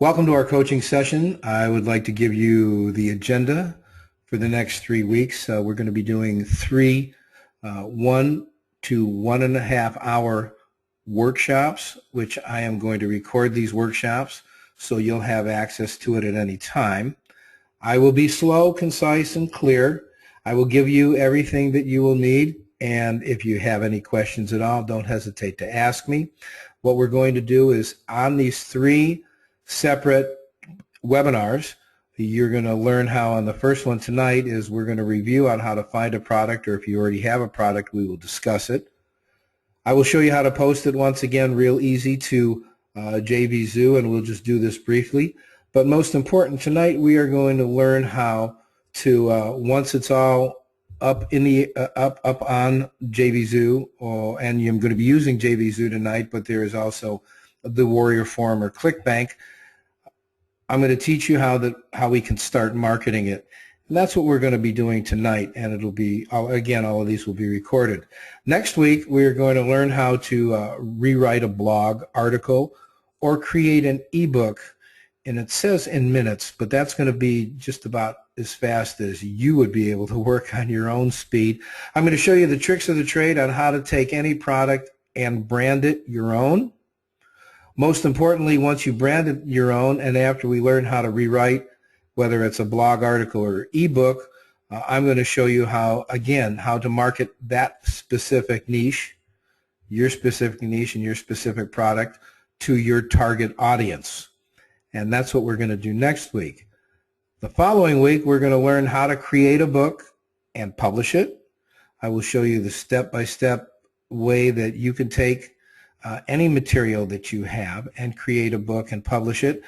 Welcome to our coaching session. I would like to give you the agenda for the next 3 weeks. We're going to be doing three 1 to 1.5 hour workshops, which I am going to record these workshops so you'll have access to it at any time. I will be slow, concise, and clear. I will give you everything that you will need, and if you have any questions at all, don't hesitate to ask me. What we're going to do is on these three separate webinars, you're going to learn how on the first one tonight is we're going to review on how to find a product, or if you already have a product, we will discuss it. I will show you how to post it once again, real easy to JVZoo, and we'll just do this briefly. But most important, tonight we are going to learn how to, once it's all up in the up on JVZoo, and I'm going to be using JVZoo tonight, but there is also the Warrior Forum or ClickBank. I'm going to teach you how we can start marketing it. And that's what we're going to be doing tonight, and it'll be, again, all of these will be recorded. Next week, we're going to learn how to rewrite a blog article or create an ebook, and it says in minutes, but that's going to be just about as fast as you would be able to work on your own speed. I'm going to show you the tricks of the trade on how to take any product and brand it your own. Most importantly, once you brand it your own, and after we learn how to rewrite, whether it's a blog article or ebook, I'm going to show you how to market that specific niche, your specific niche and your specific product to your target audience. And that's what we're going to do next week. The following week, we're going to learn how to create a book and publish it. I will show you the step-by-step way that you can take any material that you have and create a book and publish it.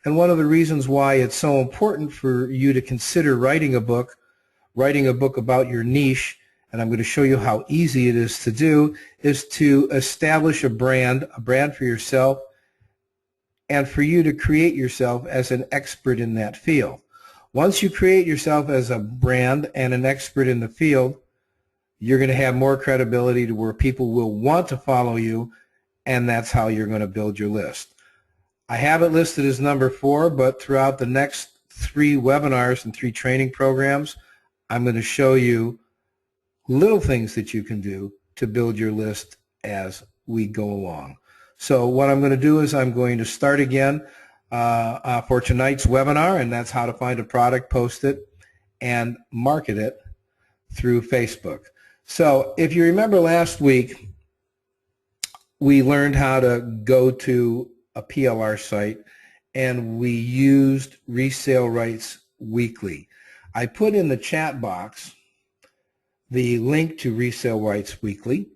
And one of the reasons why it's so important for you to consider writing a book about your niche, and I'm going to show you how easy it is to do, is to establish a brand for yourself, and for you to create yourself as an expert in that field. Once you create yourself as a brand and an expert in the field, you're going to have more credibility to where people will want to follow you, and that's how you're going to build your list. I have it listed as number 4, but throughout the next 3 webinars and 3 training programs, I'm going to show you little things that you can do to build your list as we go along. So what I'm going to do is I'm going to start again for tonight's webinar, and that's how to find a product, post it, and market it through Facebook. So if you remember last week, we learned how to go to a PLR site, and we used Resale Rights Weekly. I put in the chat box the link to Resale Rights Weekly.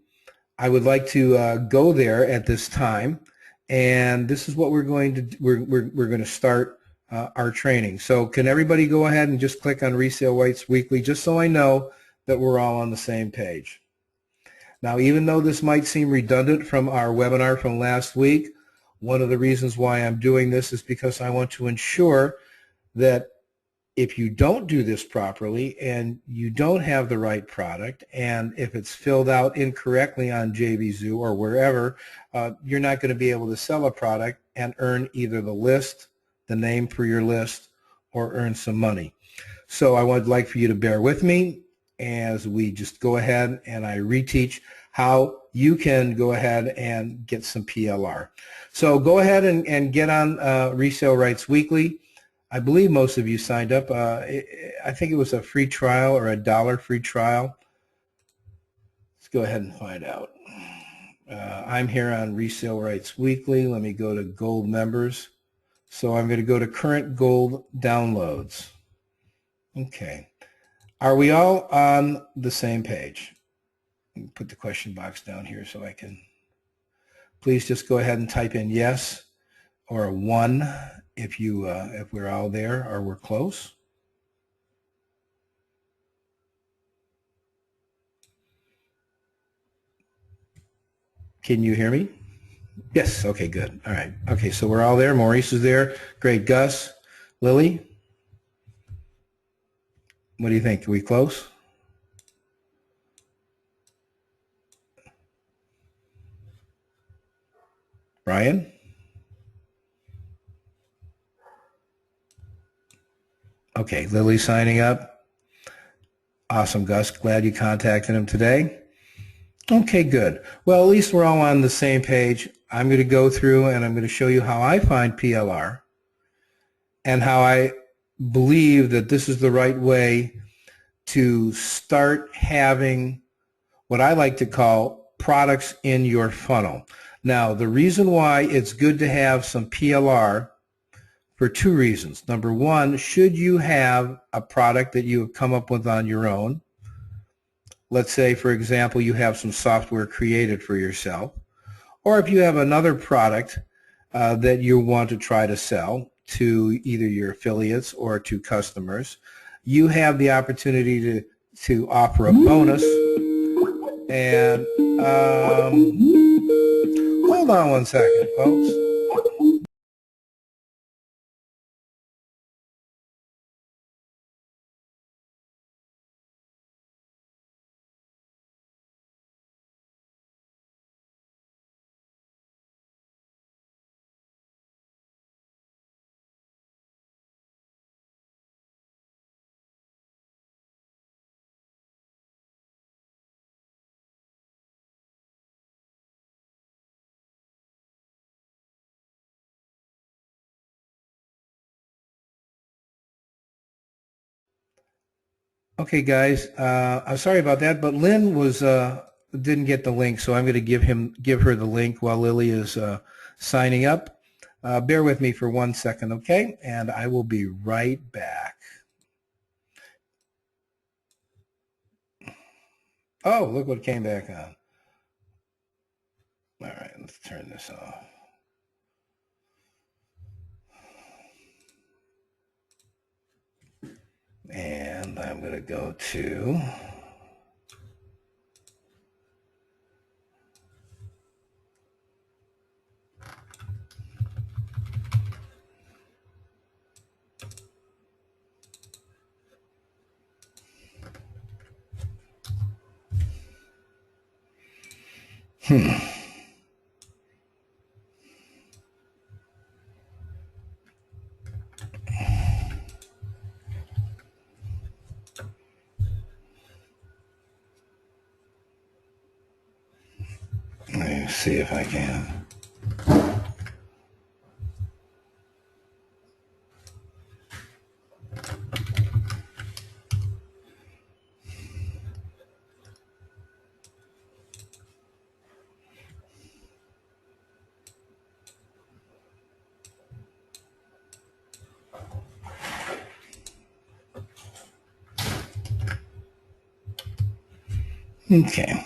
I would like to go there at this time, and this is what we're going to we're going to start our training. So can everybody go ahead and just click on Resale Rights Weekly, just so I know that we're all on the same page. Now, even though this might seem redundant from our webinar from last week, one of the reasons why I'm doing this is because I want to ensure that if you don't do this properly and you don't have the right product, and if it's filled out incorrectly on JVZoo or wherever, you're not going to be able to sell a product and earn either the list, the name for your list, or earn some money. So I would like for you to bear with me as we just go ahead and I reteach how you can go ahead and get some PLR. So go ahead and get on Resale Rights Weekly. I believe most of you signed up. I think it was a free trial or $1 free trial. Let's go ahead and find out. I'm here on Resale Rights Weekly. Let me go to Gold Members. So I'm going to go to Current Gold Downloads. Okay. Are we all on the same page? Put the question box down here so I can. Please just go ahead and type in yes or 1 if we're all there or we're close. Can you hear me? Yes. Okay, good. All right. Okay, so we're all there. Maurice is there. Great. Gus, Lily, what do you think? Are we close? Brian? Okay, Lily signing up. Awesome, Gus. Glad you contacted him today. Okay, good. Well, at least we're all on the same page. I'm going to go through and I'm going to show you how I find PLR and how I believe that this is the right way to start having what I like to call products in your funnel. Now, the reason why it's good to have some PLR for two reasons. Number one, should you have a product that you have come up with on your own, let's say, for example, you have some software created for yourself, or if you have another product that you want to try to sell to either your affiliates or to customers, you have the opportunity to offer a bonus. And hold on one second, folks. Okay, guys, I'm sorry about that, but Lynn was didn't get the link, so I'm going to give her the link while Lily is signing up. Bear with me for 1 second, okay? And I will be right back. Oh, look what came back on. All right, let's turn this off. And I'm going to go to let me see if I can. Okay.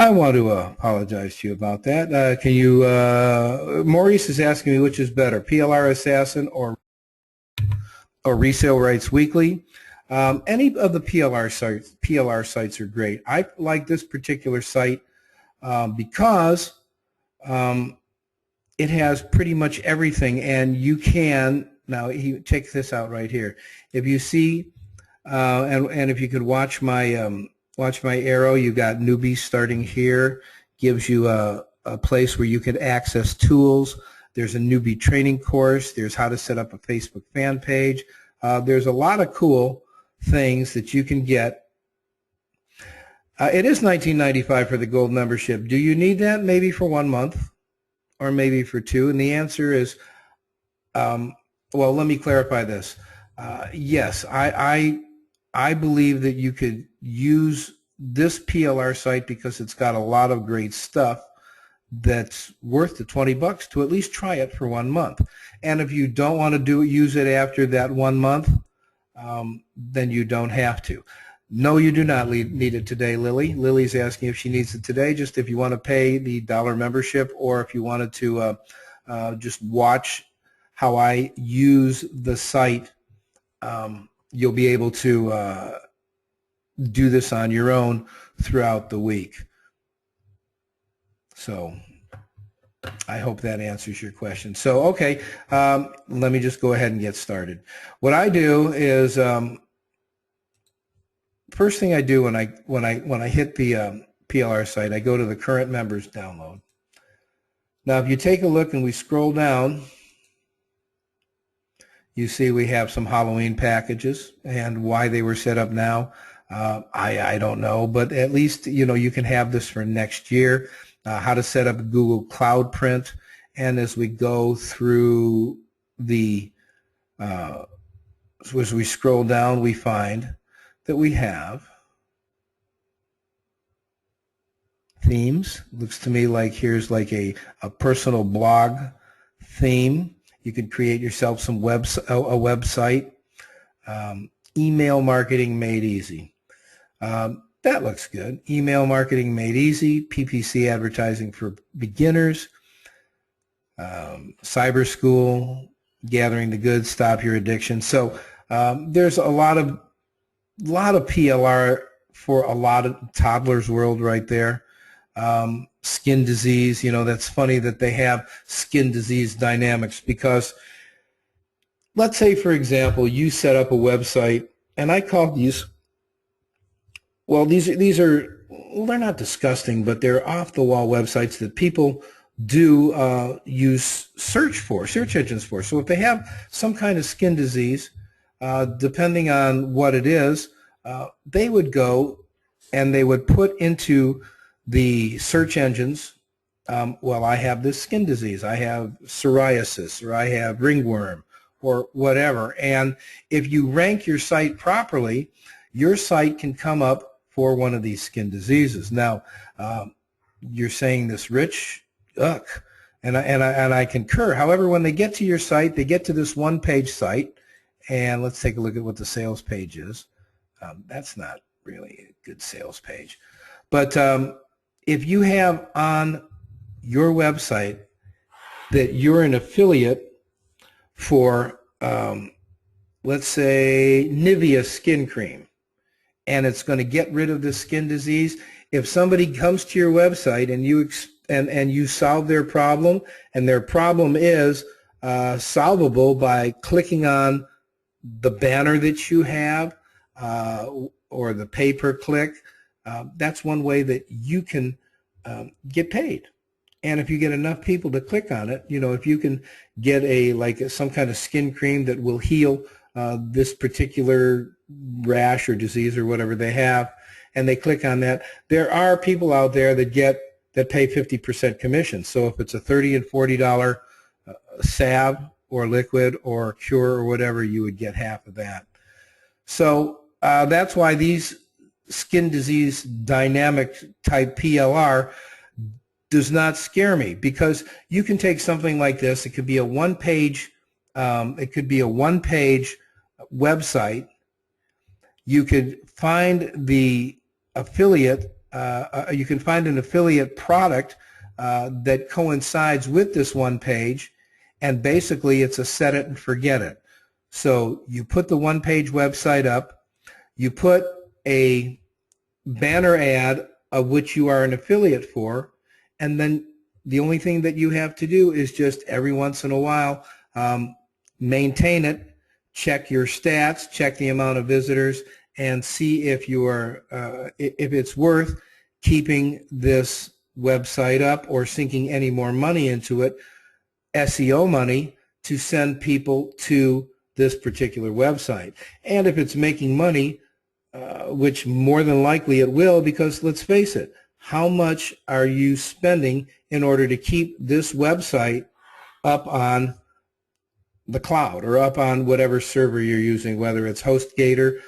I want to apologize to you about that. Can you, Maurice is asking me which is better, PLR Assassin or Resale Rights Weekly. Any of the PLR sites are great. I like this particular site because it has pretty much everything, and you can, now take this out right here. If you see, and if you could watch my arrow, you got newbies starting here, gives you a place where you can access tools. There's a newbie training course. There's how to set up a Facebook fan page. There's a lot of cool things that you can get. It is $19.95 for the gold membership. Do you need that? Maybe for 1 month or maybe for 2. And the answer is, well, let me clarify this. Yes, I believe that you could use this PLR site because it's got a lot of great stuff that's worth the $20 to at least try it for 1 month. And if you don't want to use it after that 1 month, then you don't have to. No, you do not need it today, Lily. Lily's asking if she needs it today, just if you want to pay the $1 membership, or if you wanted to just watch how I use the site. You'll be able to do this on your own throughout the week. So I hope that answers your question. So, okay, let me just go ahead and get started. What I do is, first thing I do when I hit the PLR site, I go to the current members download. Now, if you take a look and we scroll down, You see we have some Halloween packages, and why they were set up now, I don't know, but at least you can have this for next year. How to set up Google Cloud Print, and as we go through the so as we scroll down, we find that we have themes. Looks to me like here's like a personal blog theme. You could create yourself a website. Email marketing made easy. That looks good. Email marketing made easy. PPC advertising for beginners. Cyber school. Gathering the goods. Stop your addiction. So there's a lot of PLR for a lot of toddlers' world right there. Skin disease, that's funny that they have skin disease dynamics, because let's say, for example, you set up a website, and I call these, well, these are, well, they're not disgusting, but they're off-the-wall websites that people do use search engines for. So if they have some kind of skin disease, depending on what it is, they would go and they would put into the search engines, well, I have this skin disease, I have psoriasis, or I have ringworm, or whatever. And if you rank your site properly, your site can come up for one of these skin diseases. Now, you're saying this, Rich, ugh, and I concur. However, when they get to your site, they get to this one-page site, and let's take a look at what the sales page is. That's not really a good sales page. But if you have on your website that you're an affiliate for, let's say, Nivea skin cream, and it's going to get rid of the skin disease, if somebody comes to your website and you solve their problem, and their problem is solvable by clicking on the banner that you have, or the pay-per-click, that's one way that you can get paid. And if you get enough people to click on it, if you can get some kind of skin cream that will heal this particular rash or disease or whatever they have, and they click on that, there are people out there that pay 50% commission. So if it's a $30 and $40 salve or liquid or cure or whatever, you would get half of that. So that's why these skin disease dynamic type PLR does not scare me, because you can take something like this. It could be a one-page website. You could find the affiliate. You can find an affiliate product that coincides with this one page, and basically it's a set it and forget it. So you put the one-page website up. You put a banner ad of which you are an affiliate for, and then the only thing that you have to do is just every once in a while maintain it, check your stats, check the amount of visitors, and see if you are if it's worth keeping this website up or sinking any more money into it, SEO money, to send people to this particular website. And if it's making money, which more than likely it will, because let's face it, how much are you spending in order to keep this website up on the cloud or up on whatever server you're using, whether it's HostGator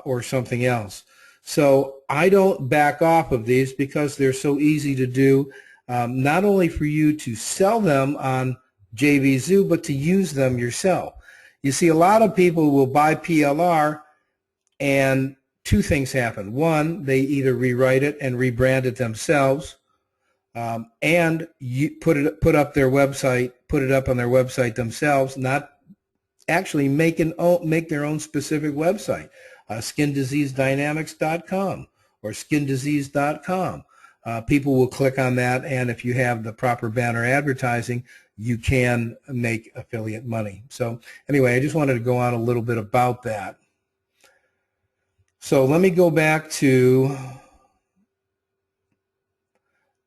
or something else? So I don't back off of these because they're so easy to do, not only for you to sell them on JVZoo, but to use them yourself. You see, a lot of people will buy PLR, and two things happen. One, they either rewrite it and rebrand it themselves, and you put it up on their website themselves, not actually make their own specific website, skindiseasedynamics.com or skindisease.com. People will click on that, and if you have the proper banner advertising, you can make affiliate money. So anyway, I just wanted to go on a little bit about that. So let me go back to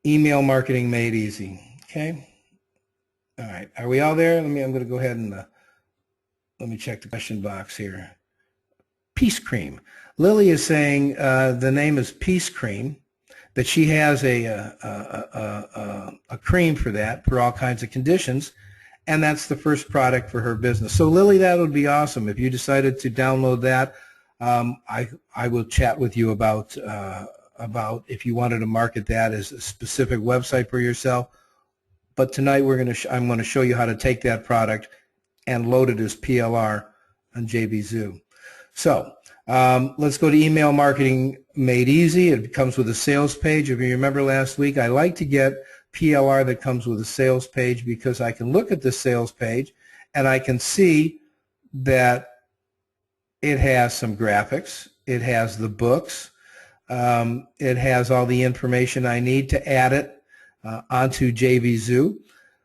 email marketing made easy. Okay. All right. Are we all there? I'm going to go ahead and let me check the question box here. Peace Cream. Lily is saying the name is Peace Cream, that she has a cream for that, for all kinds of conditions, and that's the first product for her business. So Lily, that would be awesome. If you decided to download that, I will chat with you about if you wanted to market that as a specific website for yourself. But tonight I'm going to show you how to take that product and load it as PLR on JVZoo. So let's go to email marketing made easy. It comes with a sales page. If you remember last week, I like to get PLR that comes with a sales page because I can look at the sales page and I can see that it has some graphics. It has the books. It has all the information I need to add it onto JVZoo.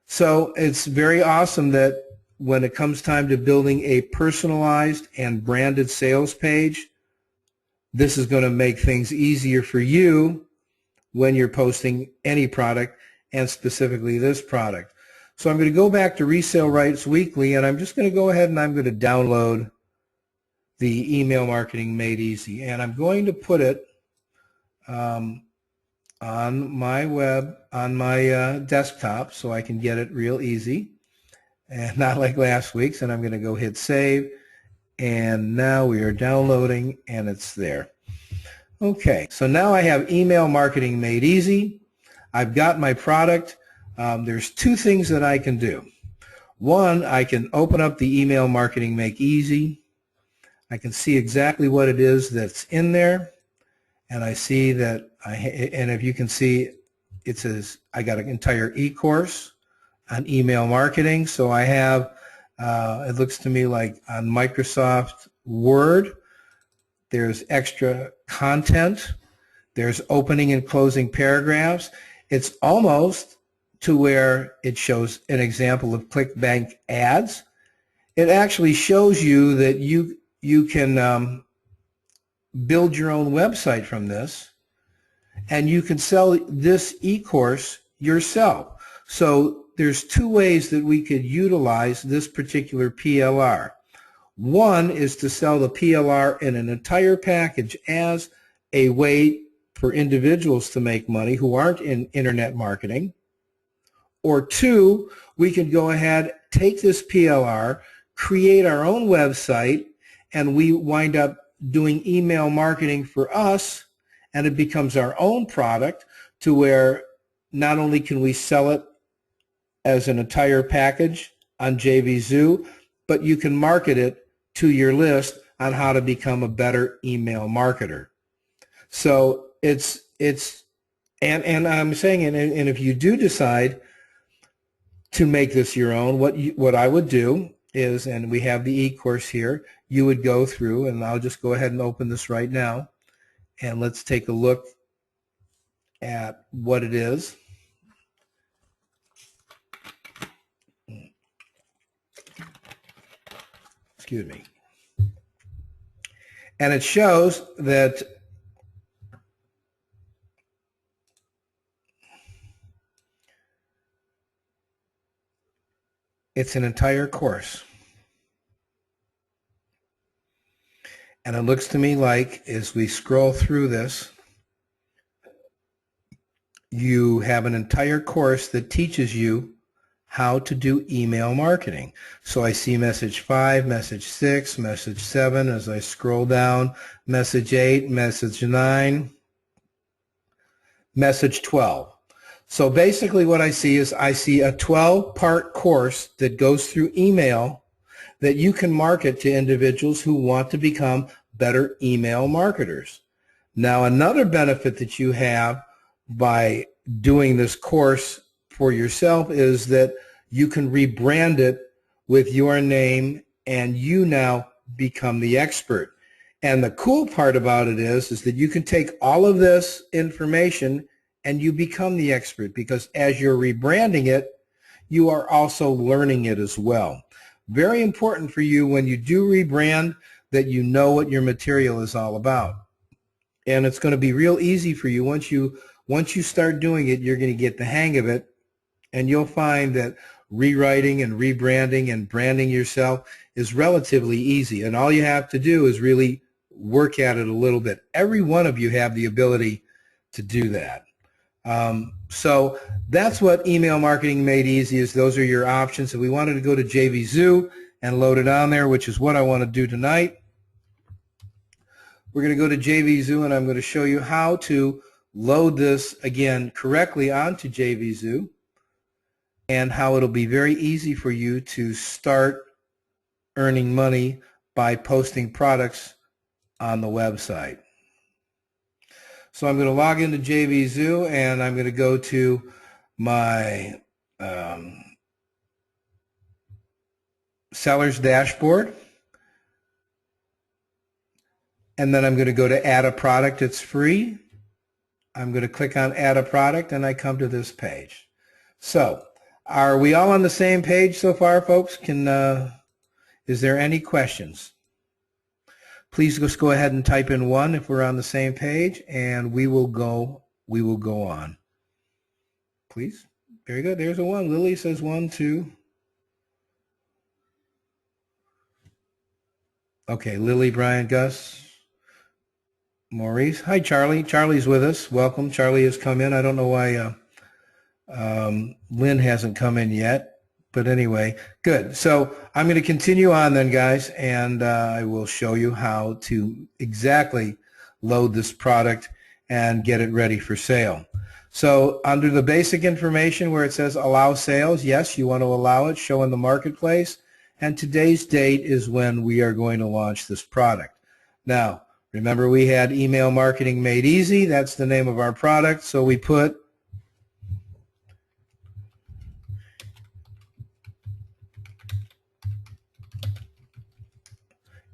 So it's very awesome that when it comes time to building a personalized and branded sales page, this is going to make things easier for you when you're posting any product, and specifically this product. So I'm going to go back to Resale Rights Weekly, and I'm just going to go ahead and I'm going to download the Email Marketing Made Easy, and I'm going to put it on my desktop so I can get it real easy, and not like last week's. And I'm going to go hit save, and now we are downloading, and it's there. Okay, so now I have Email Marketing Made Easy. I've got my product. There's two things that I can do. One, I can open up the Email Marketing Make Easy. I can see exactly what it is that's in there, and I see that and if you can see, it says I got an entire e-course on email marketing. So I have, it looks to me like on Microsoft Word, there's extra content, there's opening and closing paragraphs. It's almost to where it shows an example of ClickBank ads. It actually shows you that you can build your own website from this, and you can sell this e-course yourself. So there's two ways that we could utilize this particular PLR. One is to sell the PLR in an entire package as a way for individuals to make money who aren't in internet marketing. Or two, we could go ahead, take this PLR, create our own website, and we wind up doing email marketing for us, and it becomes our own product, to where not only can we sell it as an entire package on JVZoo, but you can market it to your list on how to become a better email marketer. So and I'm saying, and if you do decide to make this your own, what I would do is, and we have the e-course here, you would go through, and I'll just go ahead and open this right now, and let's take a look at what it is. Excuse me. And it shows that it's an entire course. And it looks to me like, as we scroll through this, you have an entire course that teaches you how to do email marketing. So I see message 5, message 6, message 7 as I scroll down, message 8, message 9, message 12. So basically what I see is I see a 12-part course that goes through email that you can market to individuals who want to become better email marketers. Now, another benefit that you have by doing this course for yourself is that you can rebrand it with your name, and you now become the expert. And the cool part about it is that you can take all of this information and you become the expert, because as you're rebranding it, you are also learning it as well. Very important for you when you do rebrand that you know what your material is all about. And it's going to be real easy for you. Once you start doing it, you're going to get the hang of it, and you'll find that rewriting and rebranding and branding yourself is relatively easy. And all you have to do is really work at it a little bit. Every one of you have the ability to do that. So that's what Email Marketing Made Easy is. Those are your options. If we wanted to go to JVZoo and load it on there, which is what I want to do tonight, we're going to go to JVZoo, and I'm going to show you how to load this, again, correctly onto JVZoo, and how it'll be very easy for you to start earning money by posting products on the website. So I'm going to log into JVZoo, and I'm going to go to my seller's dashboard. And then I'm going to go to add a product. It's free. I'm going to click on add a product, and I come to this page. So are we all on the same page so far, folks? Is there any questions? Please just go ahead and type in 1 if we're on the same page, and we will go on. Please. Very good. There's a 1. Lily says 1, 2. Okay, Lily, Brian, Gus, Maurice. Hi, Charlie. Charlie's with us. Welcome. Charlie has come in. I don't know why Lynn hasn't come in yet. But anyway, good. So I'm going to continue on then, guys, and I will show you how to exactly load this product and get it ready for sale. So under the basic information where it says allow sales, yes, you want to allow it, show in the marketplace, and today's date is when we are going to launch this product. Now, remember we had Email Marketing Made Easy. That's the name of our product. So we put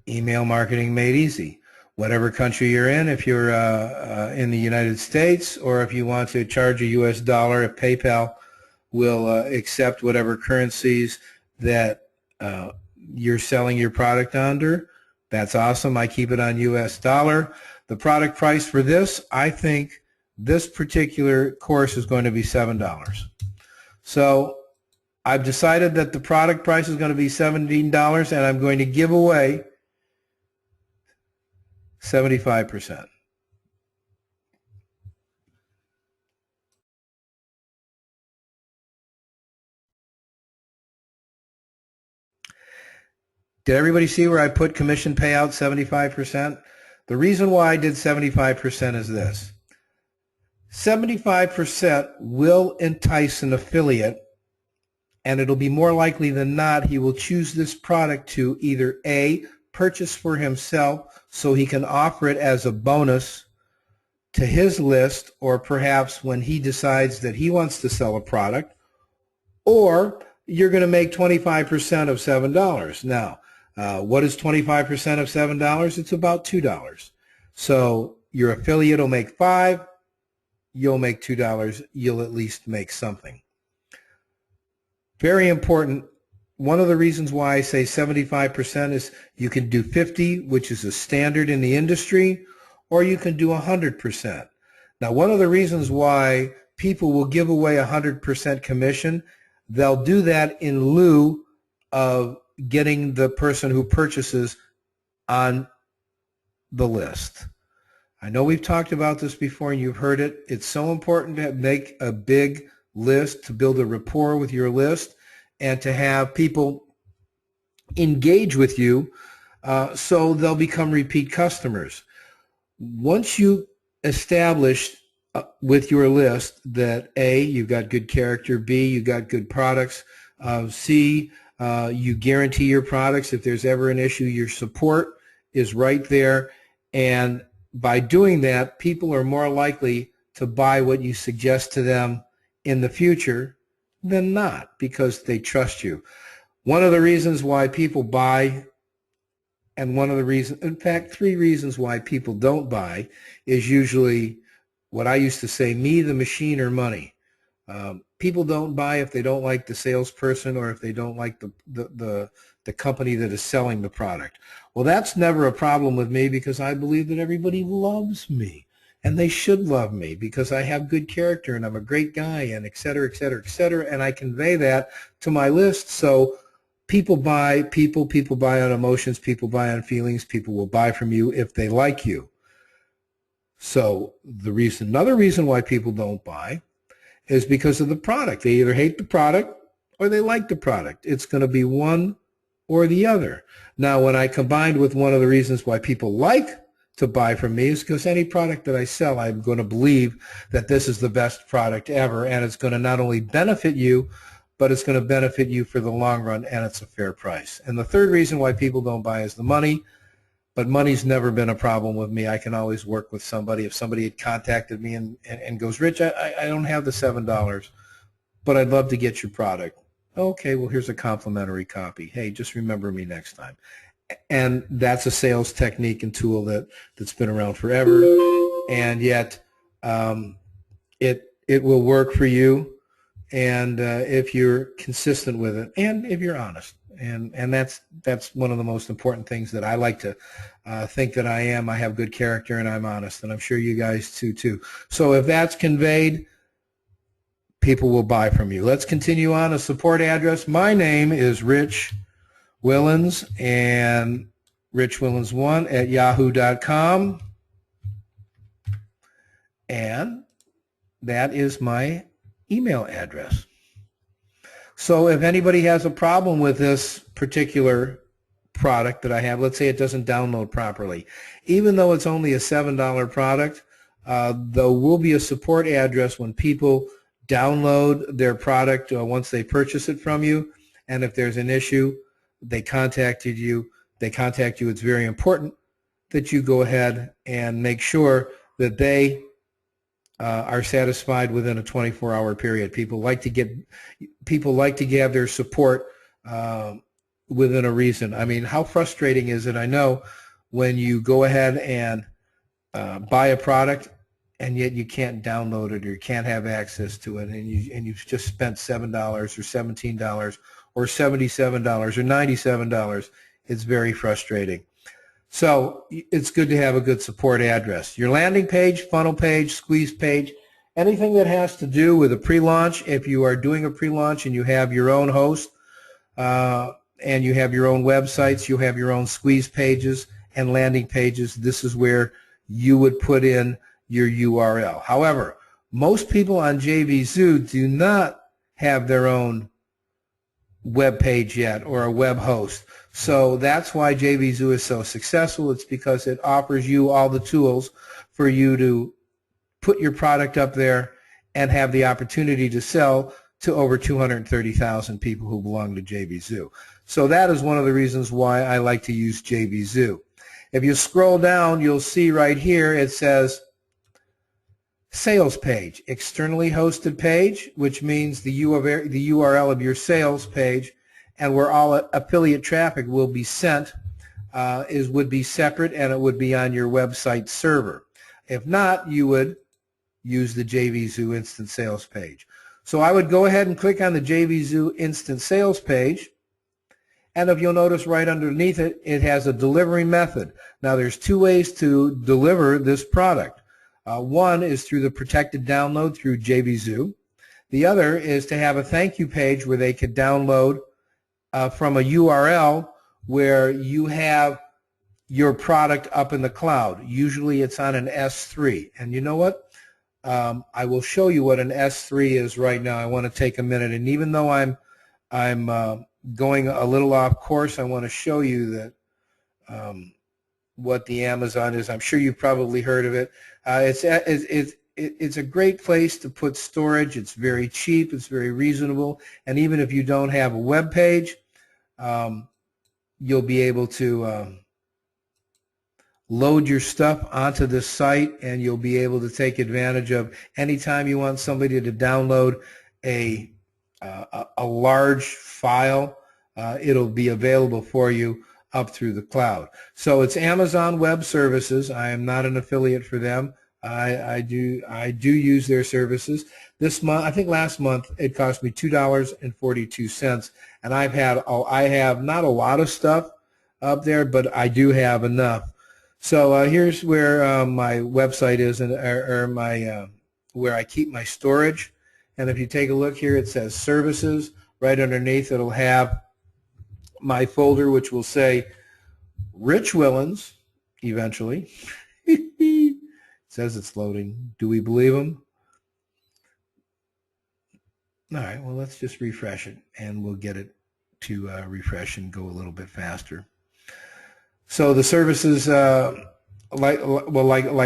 Email Marketing Made Easy. Whatever country you're in, if you're in the United States, or if you want to charge a US dollar, if PayPal will accept whatever currencies that you're selling your product under, that's awesome. I keep it on US dollar. The product price for this, I think this particular course is going to be $7. So I've decided that the product price is going to be $17, and I'm going to give away 75%. Did everybody see where I put commission payout 75%? The reason why I did 75% is this. 75% will entice an affiliate, and it'll be more likely than not he will choose this product to either A, purchase for himself so he can offer it as a bonus to his list, or perhaps when he decides that he wants to sell a product, or you're going to make 25% of $7. Now, what is 25% of $7? It's about $2. So your affiliate will make $5, you'll make $2, you'll at least make something. Very important. One of the reasons why I say 75% is you can do 50, which is a standard in the industry, or you can do 100%. Now, one of the reasons why people will give away 100% commission, they'll do that in lieu of getting the person who purchases on the list. I know we've talked about this before and you've heard it. It's so important to make a big list, to build a rapport with your list, and to have people engage with you so they'll become repeat customers. Once you establish with your list that A, you've got good character, B, you've got good products, C, you guarantee your products. If there's ever an issue, your support is right there. And by doing that, people are more likely to buy what you suggest to them in the future than not, because they trust you. One of the reasons why people buy, and one of the reasons, in fact, 3 reasons why people don't buy, is usually what I used to say, me, the machine, or money. People don't buy if they don't like the salesperson or if they don't like the company that is selling the product. Well, that's never a problem with me, because I believe that everybody loves me. and they should love me because I have good character and I'm a great guy and et cetera, et cetera, et cetera, and I convey that to my list. So people buy people buy on emotions, people buy on feelings, people will buy from you if they like you. So another reason why people don't buy is because of the product. They either hate the product or they like the product. It's going to be one or the other. Now, when I combined with one of the reasons why people like to buy from me is because any product that I sell, I'm going to believe that this is the best product ever, and it's going to not only benefit you, but it's going to benefit you for the long run, and it's a fair price. And the third reason why people don't buy is the money. But money's never been a problem with me. I can always work with somebody. If somebody had contacted me and goes, Rich, I don't have the $7, but I'd love to get your product. Okay, well, here's a complimentary copy. Hey, just remember me next time. And that's a sales technique and tool that's been around forever. And yet it will work for you, and if you're consistent with it and if you're honest. And that's one of the most important things that I like to think that I am. I have good character and I'm honest, and I'm sure you guys too. So if that's conveyed, people will buy from you. Let's continue on. A support address. My name is Rich Wilens, and richwillens1@yahoo.com, and that is my email address. So if anybody has a problem with this particular product that I have, let's say it doesn't download properly, even though it's only a $7 product, there will be a support address when people download their product once they purchase it from you, and if there's an issue, they contact you. It's very important that you go ahead and make sure that they are satisfied within a 24-hour period. People like to have their support within a reason. I mean, how frustrating is it? I know when you go ahead and buy a product and yet you can't download it or you can't have access to it, and you've just spent $7 or $17 or $77 or $97. It's very frustrating. So it's good to have a good support address. Your landing page, funnel page, squeeze page, anything that has to do with a pre-launch. If you are doing a pre-launch and you have your own host and you have your own websites, you have your own squeeze pages and landing pages, this is where you would put in your URL. However, most people on JVZoo do not have their own web page yet or a web host. So that's why JVZoo is so successful. It's because it offers you all the tools for you to put your product up there and have the opportunity to sell to over 230,000 people who belong to JVZoo. So that is one of the reasons why I like to use JVZoo. If you scroll down, you'll see right here it says sales page, externally hosted page, which means the URL of your sales page and where all affiliate traffic will be sent would be separate, and it would be on your website server. If not, you would use the JVZoo Instant Sales page. So I would go ahead and click on the JVZoo Instant Sales page, and if you'll notice right underneath it, it has a delivery method. Now there's two ways to deliver this product. One is through the protected download through JVZoo. The other is to have a thank you page where they could download from a URL where you have your product up in the cloud. Usually it's on an S3. And you know what? I will show you what an S3 is right now. I want to take a minute, and even though I'm going a little off course, I want to show you that what the Amazon is. I'm sure you've probably heard of it. It's a great place to put storage. It's very cheap. It's very reasonable. And even if you don't have a web page, you'll be able to load your stuff onto this site, and you'll be able to take advantage of anytime you want somebody to download a large file, it'll be available for you up through the cloud. So it's Amazon Web Services. I am not an affiliate for them. I do use their services. This month, I think last month, it cost me $2.42, and I have not a lot of stuff up there, but I do have enough. So here's where my website is, and or my where I keep my storage. And if you take a look here, it says services. Right underneath, it'll have my folder, which will say Rich Wilens. Eventually, it says it's loading. Do we believe him? All right. Well, let's just refresh it, and we'll get it to refresh and go a little bit faster. So the services, like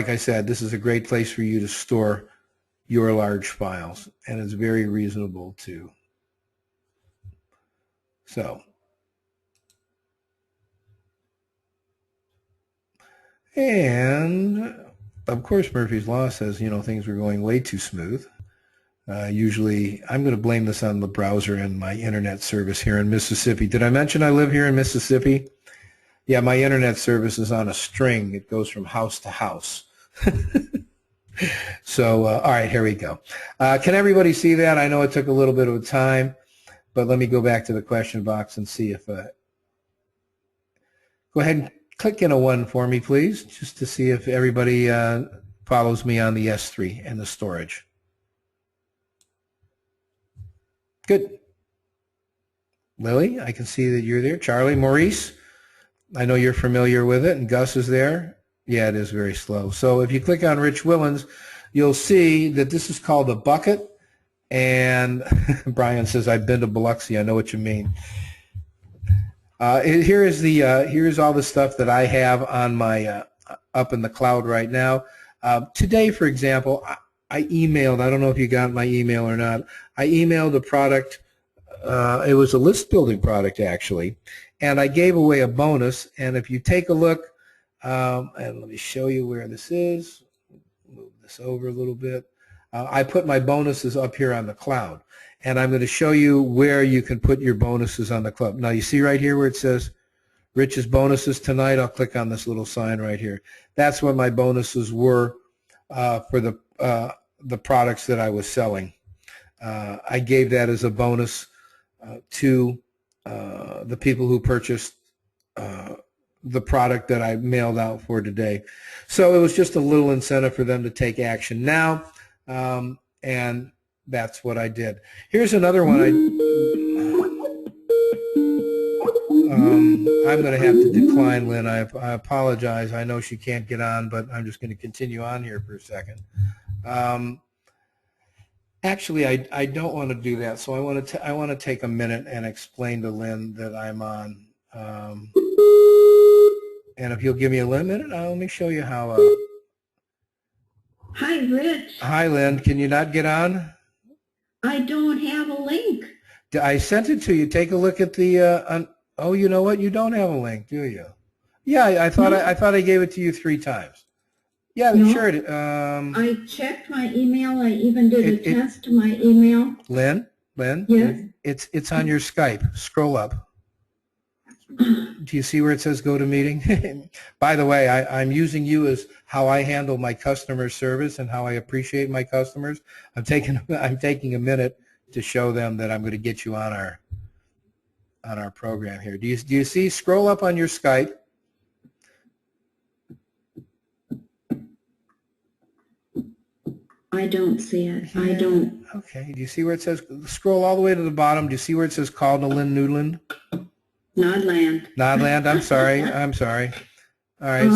I said, this is a great place for you to store your large files, and it's very reasonable too. So, and of course Murphy's Law says, you know, things were going way too smooth. Usually, I'm going to blame this on the browser and my internet service here in Mississippi. Did I mention I live here in Mississippi? Yeah, my internet service is on a string. It goes from house to house. So, all right, here we go. Can everybody see that? I know it took a little bit of time, but let me go back to the question box and see if... go ahead and click in a 1 for me, please, just to see if everybody follows me on the S3 and the storage. Good. Lily, I can see that you're there. Charlie, Maurice, I know you're familiar with it, and Gus is there. Yeah, it is very slow. So if you click on Rich Wilens, you'll see that this is called a bucket. And Brian says, I've been to Biloxi. I know what you mean. Here's all the stuff that I have on my up in the cloud right now. Today, for example, I emailed, I don't know if you got my email or not, I emailed a product, it was a list building product actually, and I gave away a bonus, and if you take a look, and let me show you where this is, move this over a little bit, I put my bonuses up here on the cloud, and I'm going to show you where you can put your bonuses on the cloud. Now you see right here where it says Rich's bonuses tonight, I'll click on this little sign right here. That's what my bonuses were for the products that I was selling. I gave that as a bonus to the people who purchased the product that I mailed out for today. So it was just a little incentive for them to take action now, and that's what I did. Here's another one. I'm going to have to decline Lynn. I apologize. I know she can't get on, but I'm just going to continue on here for a second. Actually, I don't want to do that, so I want to take a minute and explain to Lynn that I'm on. And if you'll give me a minute, let me show you how. Hi, Rich. Hi, Lynn. Can you not get on? I don't have a link. I sent it to you. Take a look at the. Oh, you know what? You don't have a link, do you? Yeah, I thought No. I thought I gave it to you 3 times. Yeah, No. sure. I checked my email. I even did a test to my email. Lynn. Yes. It's on your Skype. Scroll up. Do you see where it says go to meeting? By the way, I'm using you as how I handle my customer service and how I appreciate my customers. I'm taking a minute to show them that I'm going to get you on our program here. Do you see? Scroll up on your Skype. I don't see it. Yeah. I don't. Okay. Do you see where it says? Scroll all the way to the bottom. Do you see where it says call to Lynn Newland? Nodland. Nodland. I'm sorry. I'm sorry. All right.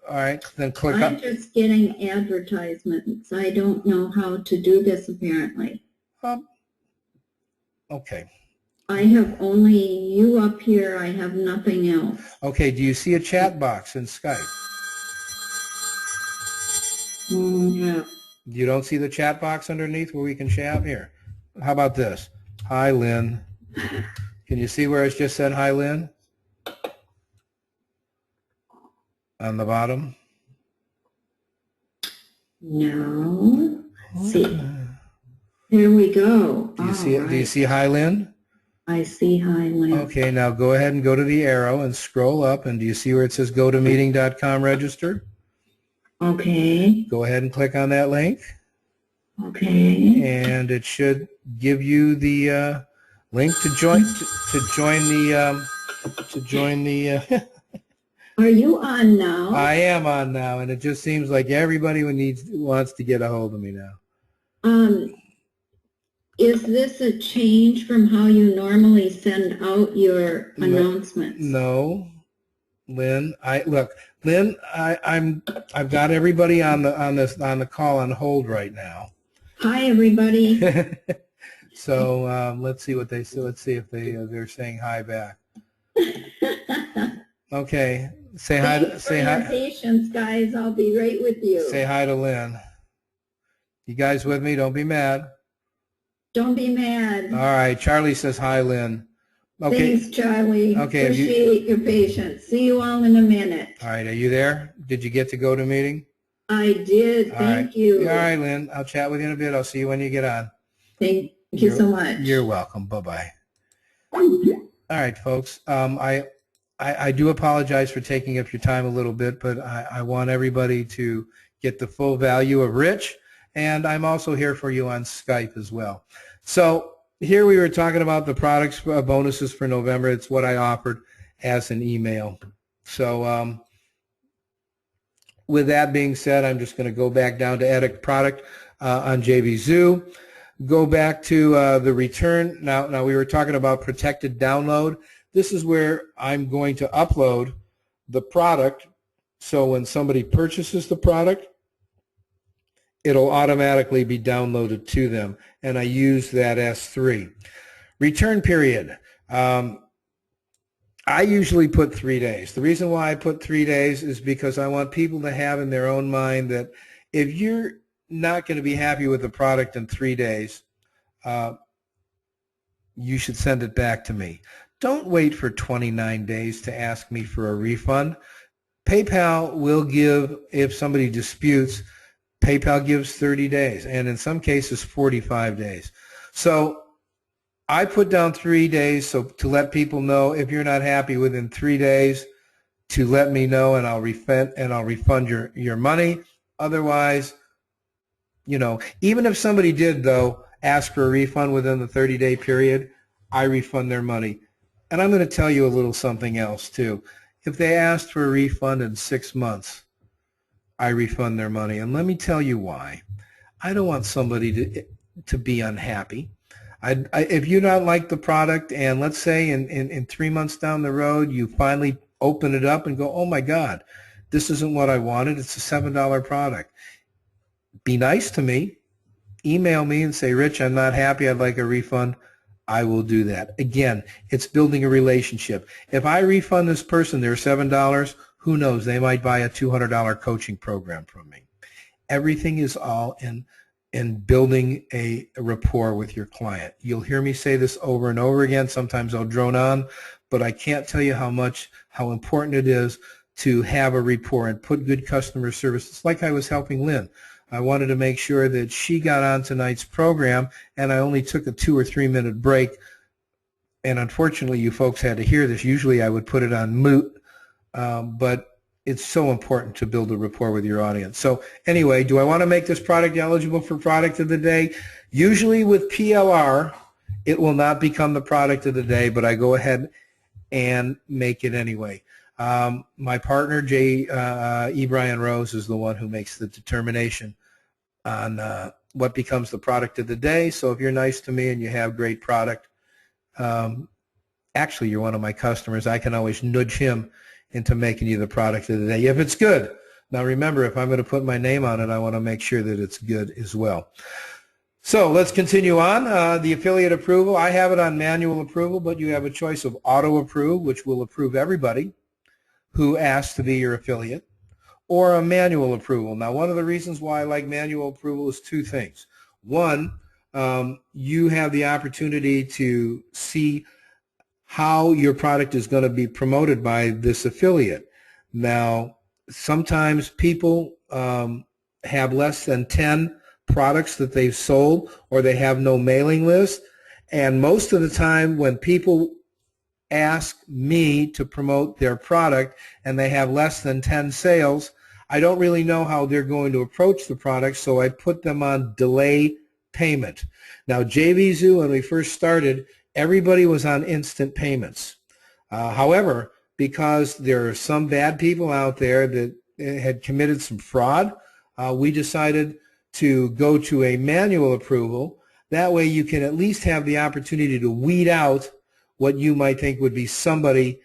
All right. Then click up. I'm just getting advertisements. I don't know how to do this apparently. Okay. I have only you up here. I have nothing else. Okay. Do you see a chat box in Skype? No. You don't see the chat box underneath where we can chat? Here. How about this? Hi, Lynn. Can you see where it's just said hi, Lynn? On the bottom? No. See. Here we go. Do you see it? Do you see hi, Lynn? I see hi, Lynn. Okay, now go ahead and go to the arrow and scroll up, and do you see where it says go to meeting.com register? Okay. Go ahead and click on that link. Okay. And it should give you the link to join the Are you on now? I am on now, and it just seems like everybody wants to get a hold of me now. Is this a change from how you normally send out your announcements? No, Lynn. Lynn. I've got everybody on the call on hold right now. Hi, everybody. So let's see what they say. Let's see if they're saying hi back. Okay, say hi. Say hi. Thanks for your patience, guys. I'll be right with you. Say hi to Lynn. You guys with me? Don't be mad. Don't be mad. All right. Charlie says hi, Lynn. Okay. Thanks, Charlie. Okay. Appreciate your patience. See you all in a minute. All right. Are you there? Did you get to go to meeting? I did. Thank you. All right, Lynn. I'll chat with you in a bit. I'll see you when you get on. Thank you so much. You're welcome. Bye-bye. All right, folks. I do apologize for taking up your time a little bit, but I want everybody to get the full value of Rich, and I'm also here for you on Skype as well. So here we were talking about the products bonuses for November. It's what I offered as an email. So with that being said, I'm just going to go back down to edit product on JVZoo. Go back to the return. Now we were talking about protected download. This is where I'm going to upload the product, so when somebody purchases the product, it'll automatically be downloaded to them, and I use that S3. Return period. I usually put 3 days. The reason why I put 3 days is because I want people to have in their own mind that if you're not going to be happy with the product in 3 days, you should send it back to me. Don't wait for 29 days to ask me for a refund. PayPal will give, if somebody disputes, PayPal gives 30 days, and in some cases 45 days. So I put down 3 days so to let people know if you're not happy within 3 days to let me know, and I'll refund your money. Otherwise, you know, even if somebody did though ask for a refund within the 30-day period, I refund their money. And I'm going to tell you a little something else too. If they asked for a refund in 6 months, I refund their money. And let me tell you why. I don't want somebody to be unhappy. If you don't like the product, and let's say in 3 months down the road, you finally open it up and go, oh my God, this isn't what I wanted. It's a $7 product. Be nice to me. Email me and say, Rich, I'm not happy. I'd like a refund. I will do that. Again, it's building a relationship. If I refund this person their $7, who knows? They might buy a $200 coaching program from me. Everything is all in building a rapport with your client. You'll hear me say this over and over again. Sometimes I'll drone on, but I can't tell you how important it is to have a rapport and put good customer service. It's like I was helping Lynn. I wanted to make sure that she got on tonight's program, and I only took a 2 or 3 minute break. And unfortunately, you folks had to hear this. Usually I would put it on mute, but it's so important to build a rapport with your audience. So anyway, do I want to make this product eligible for product of the day? Usually with PLR, it will not become the product of the day, but I go ahead and make it anyway. My partner, E. Brian Rose, is the one who makes the determination on what becomes the product of the day. So if you're nice to me and you have great product, actually you're one of my customers, I can always nudge him into making you the product of the day if it's good. Now remember, if I'm going to put my name on it, I want to make sure that it's good as well. So let's continue on. The affiliate approval, I have it on manual approval, but you have a choice of auto approve, which will approve everybody who asks to be your affiliate, or a manual approval. Now, one of the reasons why I like manual approval is 2 things. One, you have the opportunity to see how your product is going to be promoted by this affiliate. Now, sometimes people have less than 10 products that they've sold, or they have no mailing list, and most of the time when people ask me to promote their product and they have less than 10 sales, I don't really know how they're going to approach the product, so I put them on delay payment. Now, JVZoo, when we first started, everybody was on instant payments. However, because there are some bad people out there that had committed some fraud, we decided to go to a manual approval. That way you can at least have the opportunity to weed out what you might think would be somebody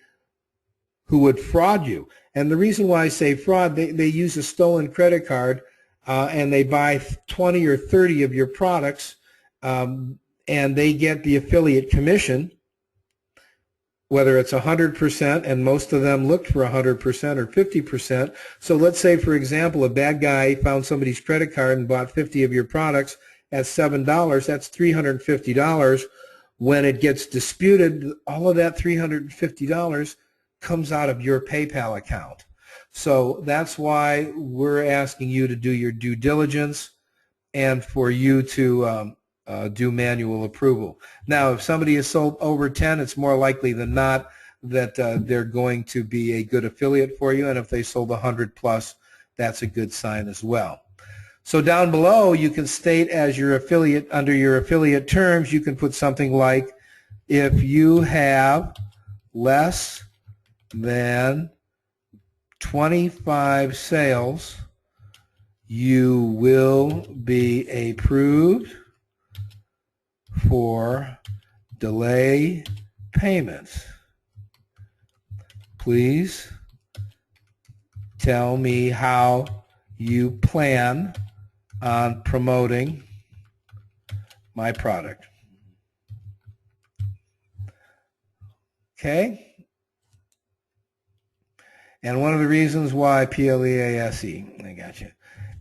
who would fraud you. And the reason why I say fraud, they use a stolen credit card and they buy 20 or 30 of your products, and they get the affiliate commission, whether it's 100%, and most of them looked for 100% or 50%. So let's say, for example, a bad guy found somebody's credit card and bought 50 of your products at $7. That's $350. When it gets disputed, all of that $350 comes out of your PayPal account. So that's why we're asking you to do your due diligence and for you to do manual approval. Now, if somebody has sold over 10, it's more likely than not that they're going to be a good affiliate for you. And if they sold 100 plus, that's a good sign as well. So down below, you can state as your affiliate, under your affiliate terms, you can put something like, if you have less than 25 sales, you will be approved for delay payments. Please tell me how you plan on promoting my product. Okay? And one of the reasons why, P-L-E-A-S-E, I got you.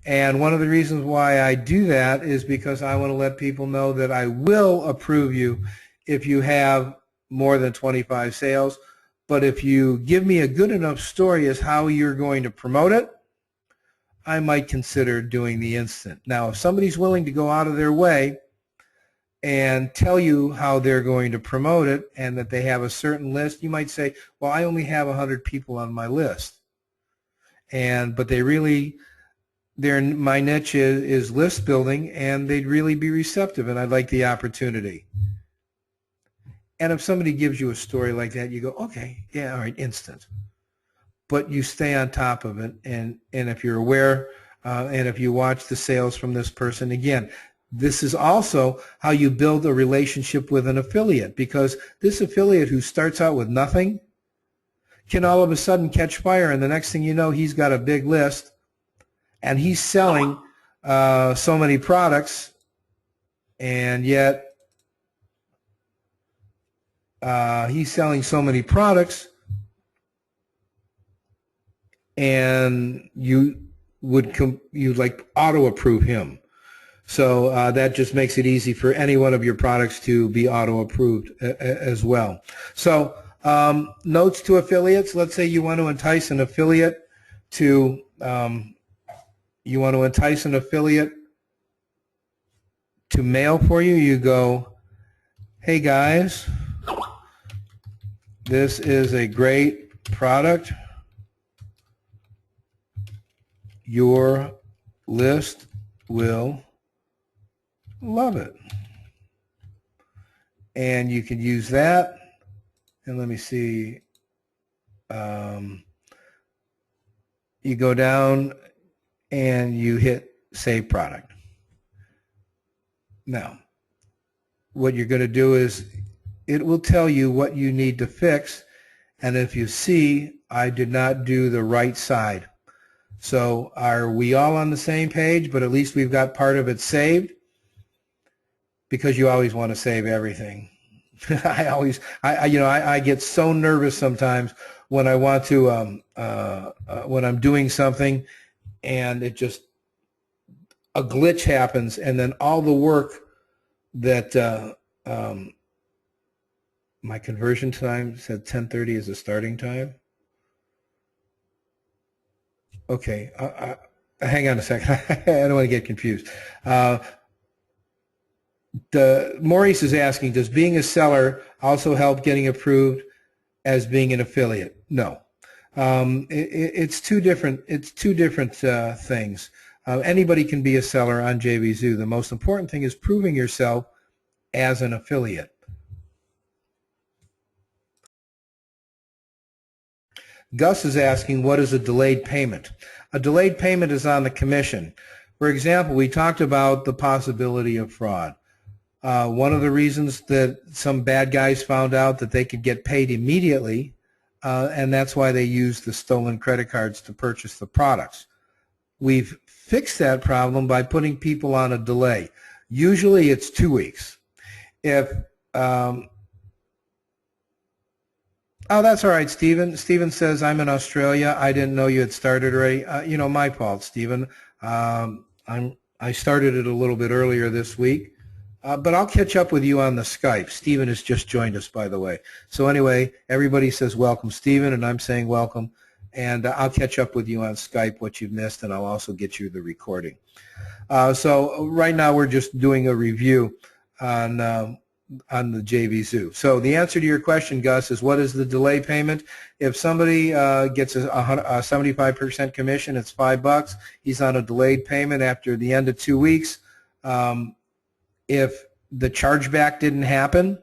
And one of the reasons why I do that is because I want to let people know that I will approve you if you have more than 25 sales. But if you give me a good enough story as how you're going to promote it, I might consider doing the instant. Now, if somebody's willing to go out of their way and tell you how they're going to promote it and that they have a certain list, you might say, well, I only have 100 people on my list. But they really, my niche is list building, and they'd really be receptive, and I'd like the opportunity. And if somebody gives you a story like that, you go, okay, yeah, all right, instant. But you stay on top of it, and if you're aware, and if you watch the sales from this person, again, this is also how you build a relationship with an affiliate, because this affiliate who starts out with nothing can all of a sudden catch fire, and the next thing you know, he's got a big list, and he's selling so many products, and yet he's selling so many products, and you'd like auto approve him. So that just makes it easy for any one of your products to be auto approved as well. So notes to affiliates. Let's say you want to entice an affiliate to mail for you. You go, hey guys, this is a great product. Your list will love it. And you can use that. And let me see. You go down and you hit Save Product. Now, what you're going to do is it will tell you what you need to fix. And if you see, I did not do the right side. So are we all on the same page, but at least we've got part of it saved? Because you always want to save everything. I get so nervous sometimes when I want to, when I'm doing something and it just, a glitch happens, and then all the work that, my conversion time said 10:30 is the starting time. Okay, hang on a second. I don't want to get confused. Maurice is asking, does being a seller also help getting approved as being an affiliate? No. It's two different things. Anybody can be a seller on JVZoo. The most important thing is proving yourself as an affiliate. Gus is asking, what is a delayed payment? A delayed payment is on the commission. For example, we talked about the possibility of fraud. One of the reasons that some bad guys found out that they could get paid immediately, and that's why they used the stolen credit cards to purchase the products. We've fixed that problem by putting people on a delay. Usually it's 2 weeks. If oh, that's all right, Stephen. Stephen says, I'm in Australia. I didn't know you had started already. My fault, Stephen. I started it a little bit earlier this week. But I'll catch up with you on the Skype. Stephen has just joined us, by the way. So anyway, everybody says welcome, Stephen, and I'm saying welcome. And I'll catch up with you on Skype what you've missed, and I'll also get you the recording. So right now we're just doing a review on the JV Zoo. So the answer to your question, Gus, is what is the delay payment? If somebody gets a 75% commission, it's $5. He's on a delayed payment after the end of 2 weeks. If the chargeback didn't happen,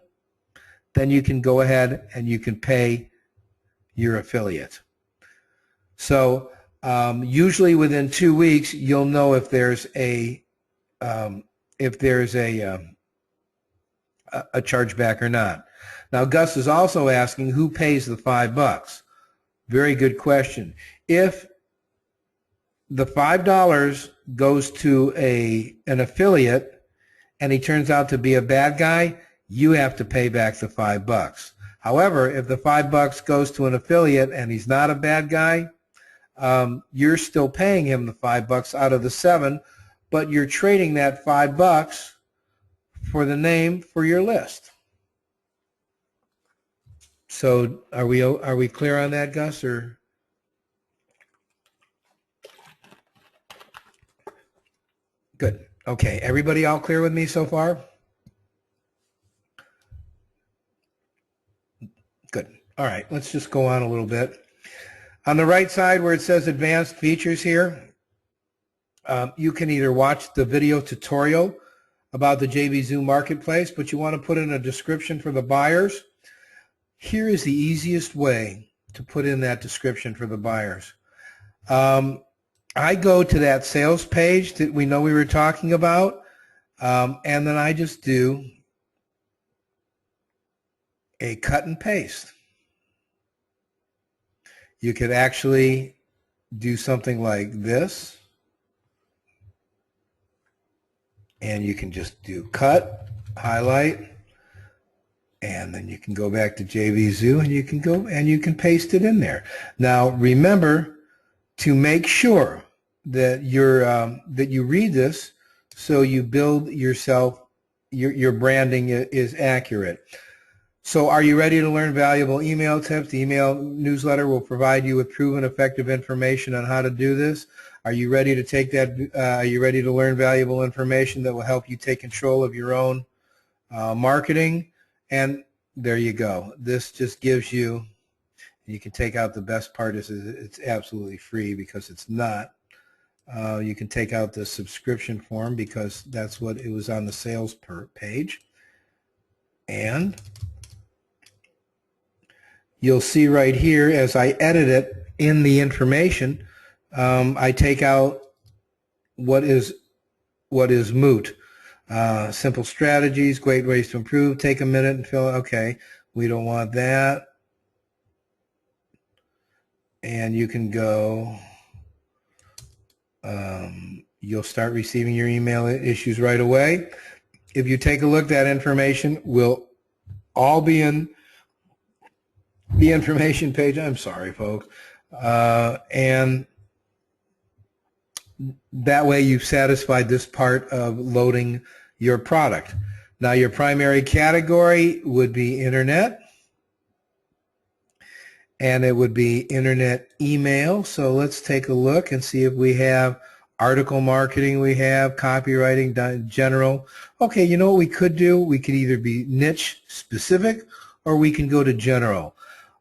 then you can go ahead and you can pay your affiliate. So usually within 2 weeks, you'll know if there's a chargeback or not. Now, Gus is also asking who pays the $5. Very good question. If the $5 goes to an affiliate and he turns out to be a bad guy, you have to pay back the $5. However, if the $5 goes to an affiliate and he's not a bad guy, you're still paying him the $5 out of the $7, but you're trading that $5 for the name for your list. So are we clear on that, Gus? Or good. Okay, everybody all clear with me so far? Good. All right, let's just go on a little bit. On the right side where it says advanced features here, you can either watch the video tutorial about the JV Zoo Marketplace, but you want to put in a description for the buyers. Here is the easiest way to put in that description for the buyers. I go to that sales page that we know we were talking about, and then I just do a cut and paste. You could actually do something like this, and you can just do cut, highlight, and then you can go back to JV Zoo and you can go and you can paste it in there. Now remember to make sure that you read this so you build yourself, your branding is accurate. So are you ready to learn valuable email tips? The email newsletter will provide you with proven effective information on how to do this. Are you ready to take that? Are you ready to learn valuable information that will help you take control of your own marketing? And there you go. This just gives you, you can take out the best part is it's absolutely free because it's not. You can take out the subscription form because that's what it was on the sales page. And you'll see right here as I edit it in the information, I take out what is moot. Simple strategies, great ways to improve. Take a minute and fill it. Okay, we don't want that. And you can go, you'll start receiving your email issues right away. If you take a look, that information will all be in the information page. I'm sorry, folks. And that way you've satisfied this part of loading your product. Now your primary category would be internet, and it would be internet email. So let's take a look and see if we have article marketing, we have copywriting, general. Okay, you know what we could do? We could either be niche specific or we can go to general.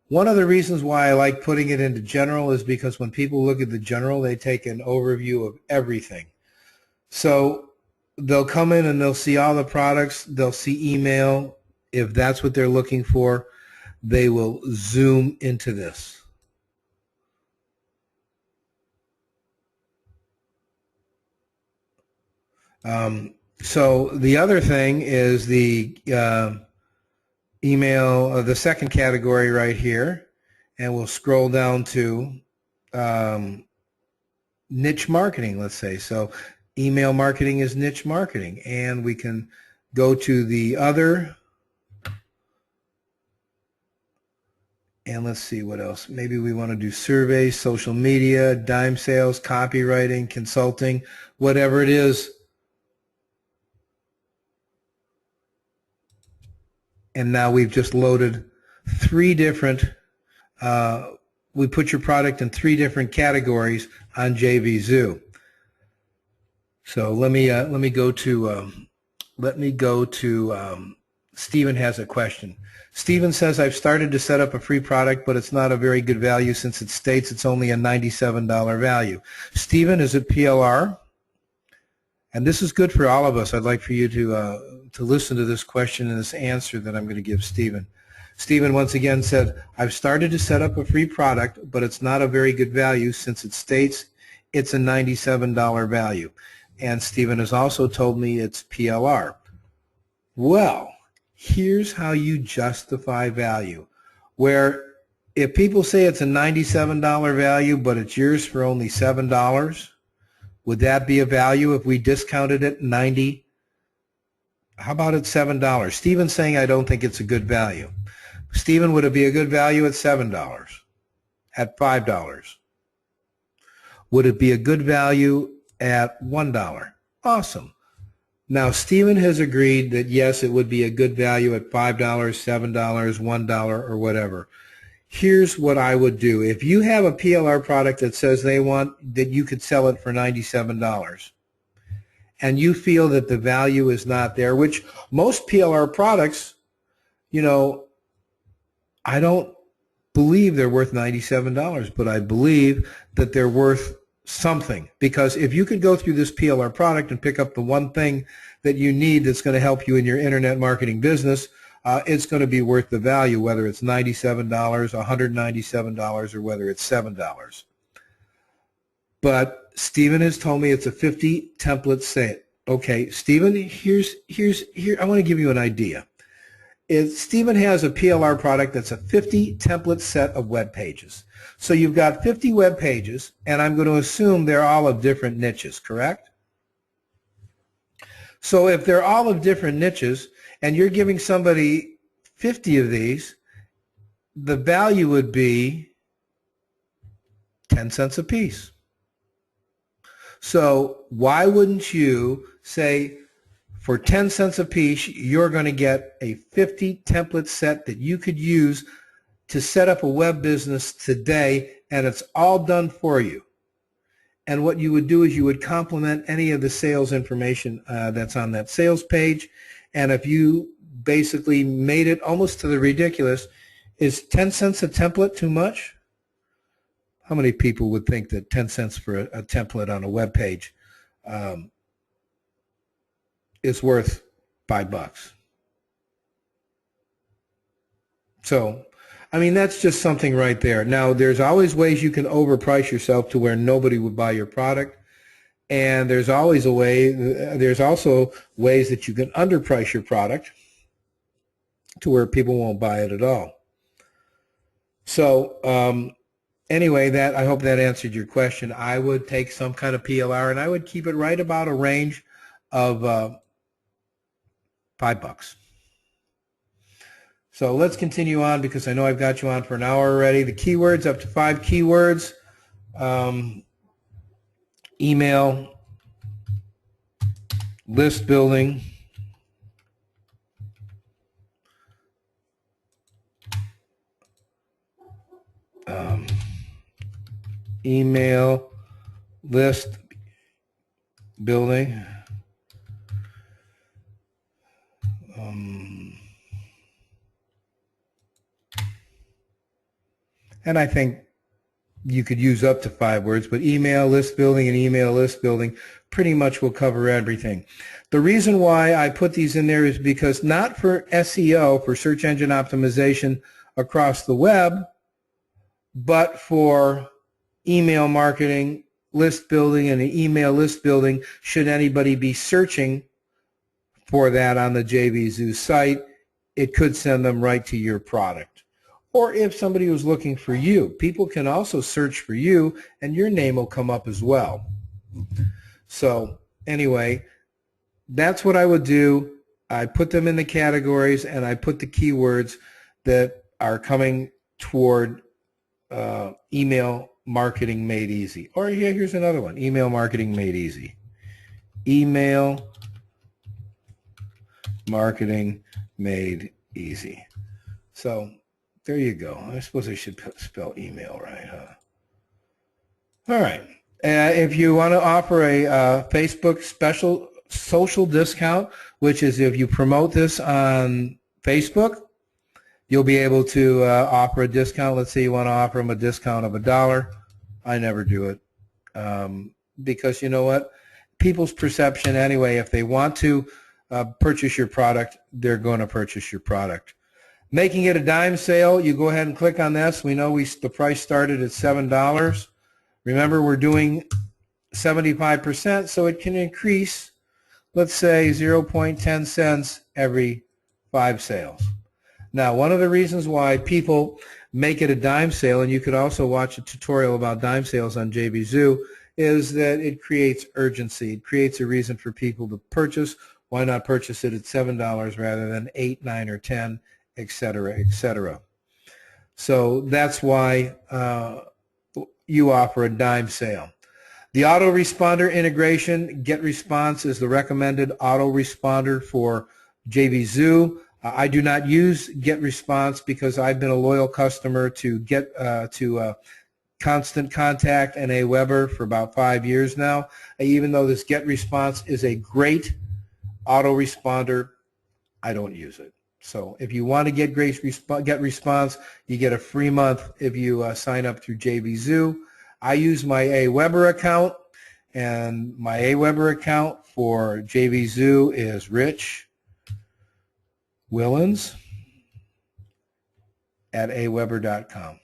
One of the reasons why I like putting it into general is because when people look at the general, they take an overview of everything. So they'll come in and they'll see all the products, they'll see email. If that's what they're looking for, they will zoom into this. So the other thing is the email, the second category right here, and we'll scroll down to niche marketing, let's say. So email marketing is niche marketing, and we can go to the other, and let's see what else. Maybe we want to do surveys, social media, dime sales, copywriting, consulting, whatever it is. And now we've just loaded three different, we put your product in three different categories on JVZoo. So let me go to Stephen has a question. Stephen says, I've started to set up a free product, but it's not a very good value since it states it's only a $97 value. Stephen, is it PLR? And this is good for all of us. I'd like for you to listen to this question and this answer that I'm going to give Stephen. Stephen once again said, I've started to set up a free product, but it's not a very good value since it states it's a $97 value. And Stephen has also told me it's PLR. Well, here's how you justify value. Where if people say it's a $97 value, but it's yours for only $7, would that be a value if we discounted it 90? How about at $7? Stephen's saying I don't think it's a good value. Stephen, would it be a good value at $7? At $5? Would it be a good value at $1? Awesome. Now, Stephen has agreed that yes, it would be a good value at $5, $7, $1, or whatever. Here's what I would do. If you have a PLR product that says they want that you could sell it for $97, and you feel that the value is not there, which most PLR products, you know, I don't believe they're worth $97, but I believe that they're worth something. Because if you could go through this PLR product and pick up the one thing that you need that's going to help you in your internet marketing business, it's going to be worth the value, whether it's $97, $197, or whether it's $7. But Stephen has told me it's a 50 template set. Okay, Stephen, here, I want to give you an idea. Stephen has a PLR product that's a 50 template set of web pages. So you've got 50 web pages, and I'm going to assume they're all of different niches, correct? So if they're all of different niches, and you're giving somebody 50 of these, the value would be 10 cents a piece. So why wouldn't you say, for 10 cents a piece, you're going to get a 50 template set that you could use to set up a web business today, and it's all done for you. And what you would do is you would complement any of the sales information that's on that sales page. And if you basically made it almost to the ridiculous, is 10 cents a template too much? How many people would think that 10 cents for a template on a web page is worth $5? So, I mean, that's just something right there. Now, there's always ways you can overprice yourself to where nobody would buy your product. And there's always a way, there's also ways that you can underprice your product to where people won't buy it at all. So, anyway, I hope that answered your question. I would take some kind of PLR and I would keep it right about a range of $5. So let's continue on because I know I've got you on for an hour already. The keywords, up to 5 keywords. Email, list building, email, list building, and I think you could use up to 5 words, but email list building and email list building pretty much will cover everything. The reason why I put these in there is because not for SEO, for search engine optimization across the web, but for email marketing, list building and an email list building, should anybody be searching for that on the JVZoo site, it could send them right to your product. Or if somebody was looking for you, people can also search for you and your name will come up as well. So anyway, that's what I would do. I put them in the categories and I put the keywords that are coming toward email marketing made easy. Or yeah, here's another one, email marketing made easy. Email marketing made easy. So there you go. I suppose I should spell email right, huh? All right. If you want to offer a Facebook special social discount, which is if you promote this on Facebook, you'll be able to offer a discount. Let's say you want to offer them a discount of $1. I never do it because you know what? People's perception anyway, if they want to purchase your product, they're going to purchase your product. Making it a dime sale, you go ahead and click on this. We know the price started at $7. Remember, we're doing 75%, so it can increase, let's say, 0.10 cents every 5 sales. Now, one of the reasons why people make it a dime sale, and you could also watch a tutorial about dime sales on JVZoo, is that it creates urgency. It creates a reason for people to purchase. Why not purchase it at $7 rather than 8, 9, or 10, etc., etc. So that's why you offer a dime sale. The autoresponder integration, GetResponse is the recommended autoresponder for JVZoo. I do not use GetResponse because I've been a loyal customer to Constant Contact and Aweber for about 5 years now. Even though this GetResponse is a great autoresponder, I don't use it. So if you want to get GetResponse, you get a free month if you sign up through JVZoo. I use my Aweber account, and my Aweber account for JVZoo is Rich Wilens at aweber.com.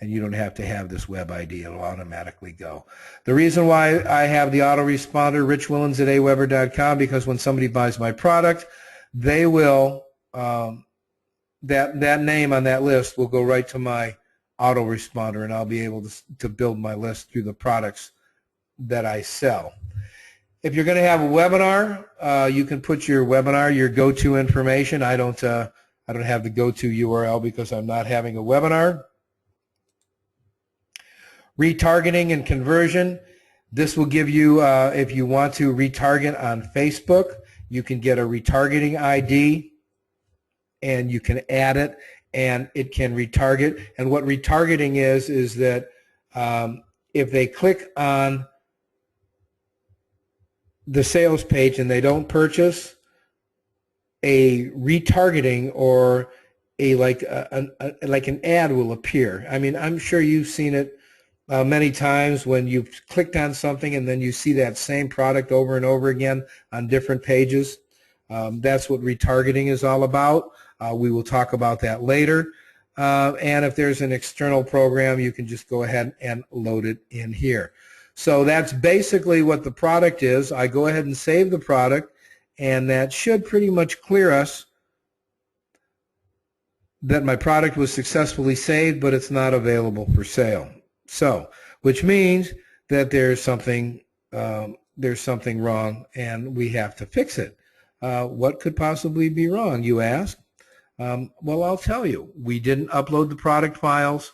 And you don't have to have this web ID. It'll automatically go. The reason why I have the autoresponder, Rich Wilens at aweber.com, because when somebody buys my product, they will, that name on that list will go right to my autoresponder, and I'll be able to build my list through the products that I sell. If you're going to have a webinar, you can put your webinar, your go-to information. I don't have the go-to URL because I'm not having a webinar. Retargeting and conversion. This will give you, if you want to retarget on Facebook, you can get a retargeting ID and you can add it and it can retarget. And what retargeting is that if they click on the sales page and they don't purchase, a retargeting or like an ad will appear. I mean, I'm sure you've seen it many times when you've clicked on something and then you see that same product over and over again on different pages. That's what retargeting is all about. We will talk about that later. And if there's an external program, you can just go ahead and load it in here. So that's basically what the product is. I go ahead and save the product, and that should pretty much clear us that my product was successfully saved, but it's not available for sale. So, which means that there's something wrong, and we have to fix it. What could possibly be wrong, you ask? Well, I'll tell you. We didn't upload the product files,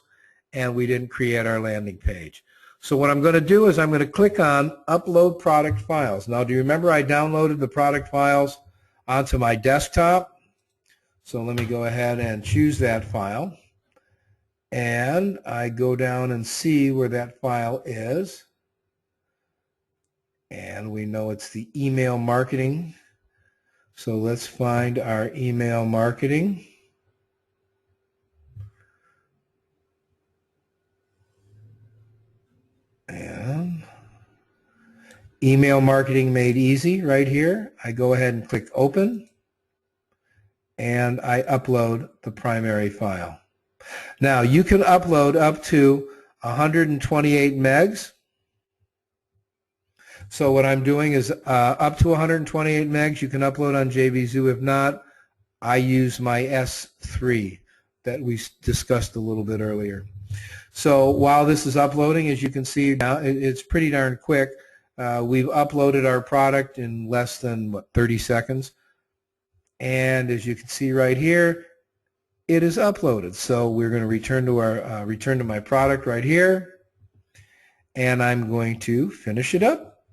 and we didn't create our landing page. So what I'm going to do is I'm going to click on Upload Product Files. Now, do you remember I downloaded the product files onto my desktop? So let me go ahead and choose that file. And I go down and see where that file is. And we know it's the email marketing. So let's find our email marketing. And email marketing made easy right here. I go ahead and click open. And I upload the primary file. Now, you can upload up to 128 megs. So what I'm doing is up to 128 megs you can upload on JVZoo. If not, I use my S3 that we discussed a little bit earlier. So while this is uploading, as you can see now, it's pretty darn quick. We've uploaded our product in less than, 30 seconds. And as you can see right here, it is uploaded. So we're going to return to my product right here. And I'm going to finish it up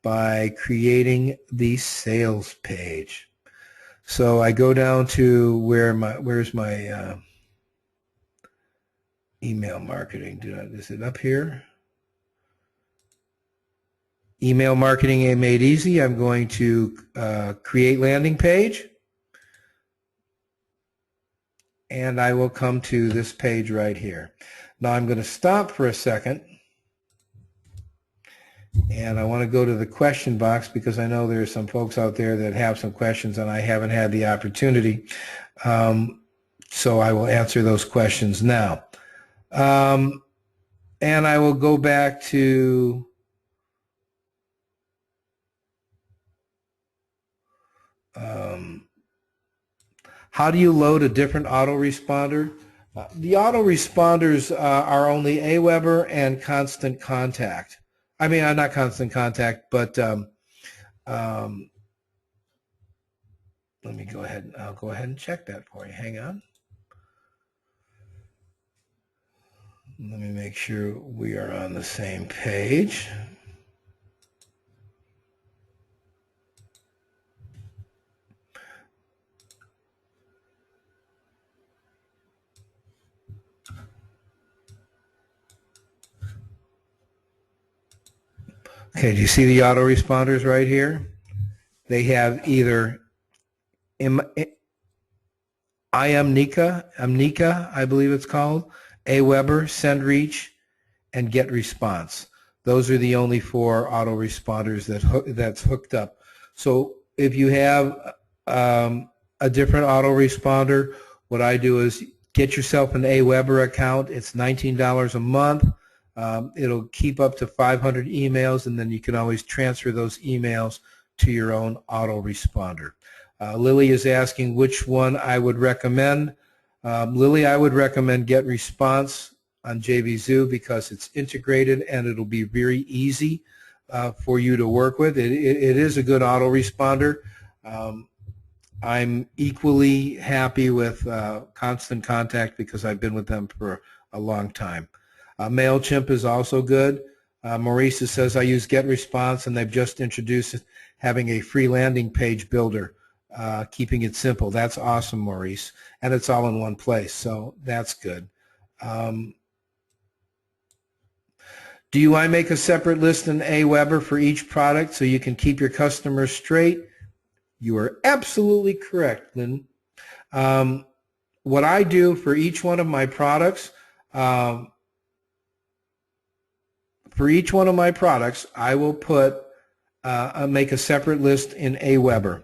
by creating the sales page. So I go down to where's my email marketing? Is it up here? Email marketing made easy. I'm going to create landing page. And I will come to this page right here. Now I'm going to stop for a second. And I want to go to the question box because I know there are some folks out there that have some questions and I haven't had the opportunity. So I will answer those questions now. And I will go back to how do you load a different autoresponder? The autoresponders are only Aweber and Constant Contact. I mean, not Constant Contact, but let me go ahead. I'll go ahead and check that for you. Hang on. Let me make sure we are on the same page. Okay, do you see the autoresponders right here? They have either Amnica, I believe it's called, Aweber, SendReach, and GetResponse. Those are the only 4 autoresponders that's hooked up. So if you have a different autoresponder, what I do is get yourself an Aweber account. It's $19 a month. It'll keep up to 500 emails, and then you can always transfer those emails to your own autoresponder. Lily is asking which one I would recommend. Lily, I would recommend GetResponse on JVZoo because it's integrated and it'll be very easy for you to work with. It is a good autoresponder. I'm equally happy with Constant Contact because I've been with them for a long time. MailChimp is also good. Maurice says, I use GetResponse and they've just introduced having a free landing page builder, keeping it simple. That's awesome, Maurice. And it's all in one place, so that's good. Do I make a separate list in Aweber for each product so you can keep your customers straight? You are absolutely correct, Lynn. What I do for each one of my products, I will make a separate list in Aweber.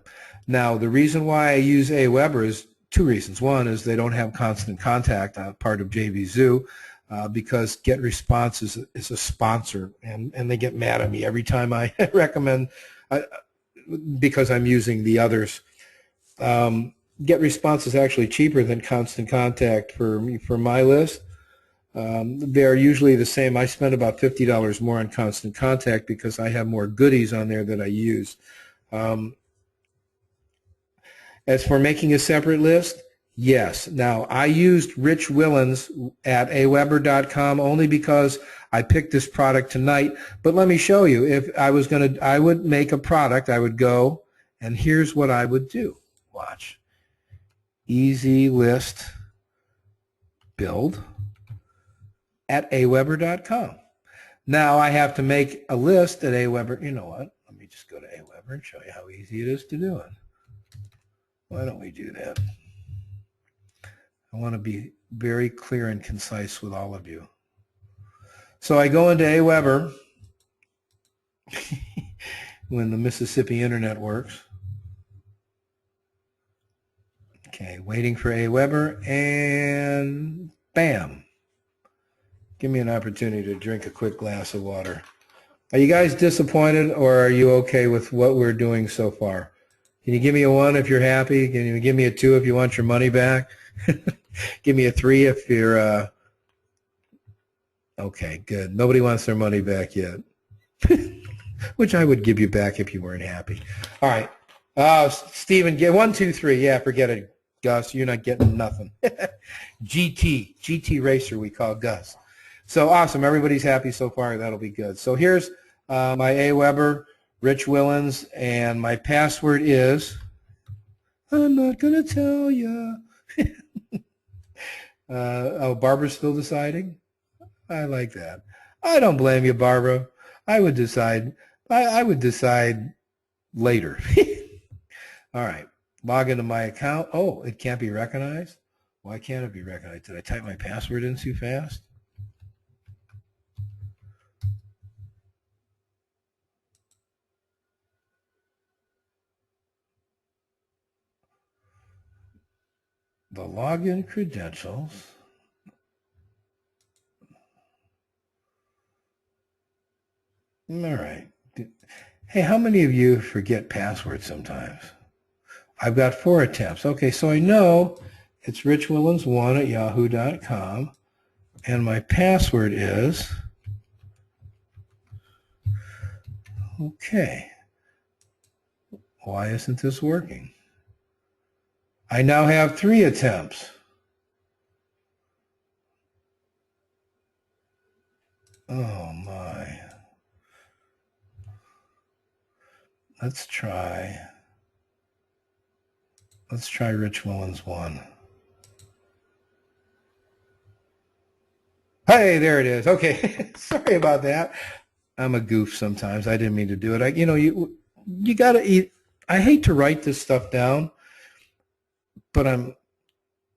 Now, the reason why I use Aweber is 2 reasons. One is they don't have Constant Contact, part of JVZoo, because GetResponse is a sponsor, and they get mad at me every time I recommend, because I'm using the others. GetResponse is actually cheaper than Constant Contact for my list. They're usually the same. I spend about $50 more on Constant Contact because I have more goodies on there that I use. As for making a separate list, yes. Now, I used Rich Wilens at aweber.com only because I picked this product tonight. But let me show you. If I was I would make a product. I would go, and here's what I would do. Watch. Easy list build at aweber.com. Now I have to make a list at Aweber. You know what? Let me just go to Aweber and show you how easy it is to do it. Why don't we do that? I want to be very clear and concise with all of you. So I go into Aweber when the Mississippi internet works. Okay, waiting for Aweber, and bam. Give me an opportunity to drink a quick glass of water. Are you guys disappointed, or are you okay with what we're doing so far? Can you give me a 1 if you're happy? Can you give me a 2 if you want your money back? Give me a 3 if you're okay, good. Nobody wants their money back yet. Which I would give you back if you weren't happy. All right. Stephen, get 1, 2, 3. Yeah, forget it, Gus. You're not getting nothing. GT Racer, we call Gus. So awesome. Everybody's happy so far. That'll be good. So here's my AWeber, Rich Wilens, and my password is, I'm not going to tell you. Barbara's still deciding? I like that. I don't blame you, Barbara. I would decide. I would decide later. All right. Log into my account. Oh, it can't be recognized? Why can't it be recognized? Did I type my password in too fast? The login credentials. All right. Hey, how many of you forget passwords sometimes? I've got 4 attempts. Okay, so I know it's richwillens1@yahoo.com, and my password is, okay, why isn't this working? I now have 3 attempts. Oh my. Let's try Rich Willens 1. Hey, there it is. Okay. Sorry about that. I'm a goof sometimes. I didn't mean to do it. You got to eat. I hate to write this stuff down, but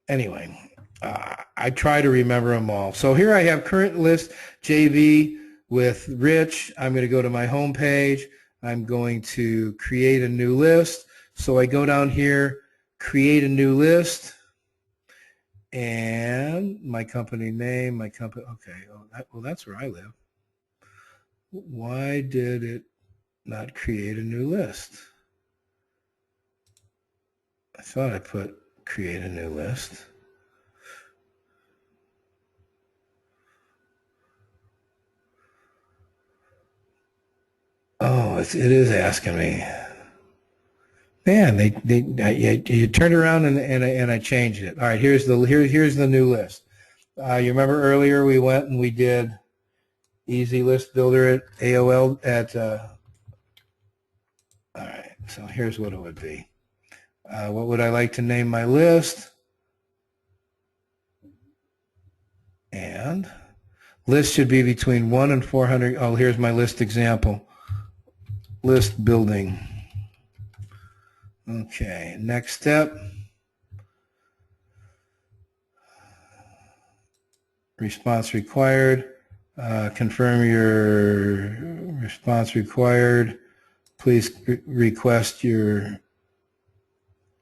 anyway, I try to remember them all. So here I have current list JV with Rich. I'm going to go to my home page. I'm going to create a new list. So I go down here, create a new list, and my company name, okay, well, that's where I live. Why did it not create a new list? I thought I put create a new list. Oh, it is asking me. Man, you turned around and I changed it. All right, here's the new list. You remember earlier we went and we did Easy List Builder at AOL at. All right, so here's what it would be. What would I like to name my list? And list should be between 1 and 400. Oh, here's my list example. List building. Okay, next step. Response required. Confirm your response required. Please request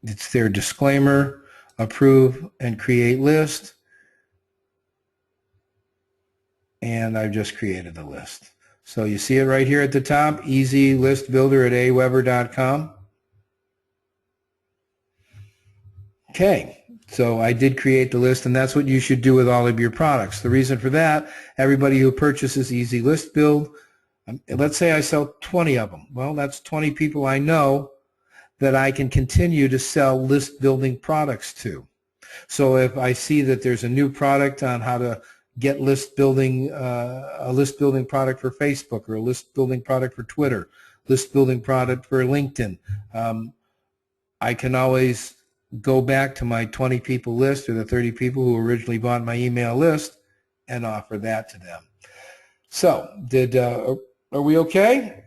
it's their disclaimer, approve and create list. And I've just created the list. So you see it right here at the top, easy list builder at aweber.com. Okay, so I did create the list, and that's what you should do with all of your products. The reason for that, everybody who purchases Easy List Build, let's say I sell 20 of them. Well, that's 20 people I know that I can continue to sell list building products to. So if I see that there's a new product on how to get list building, a list building product for Facebook, or a list building product for Twitter, list building product for LinkedIn, I can always go back to my 20 people list or the 30 people who originally bought my email list and offer that to them. So are we okay?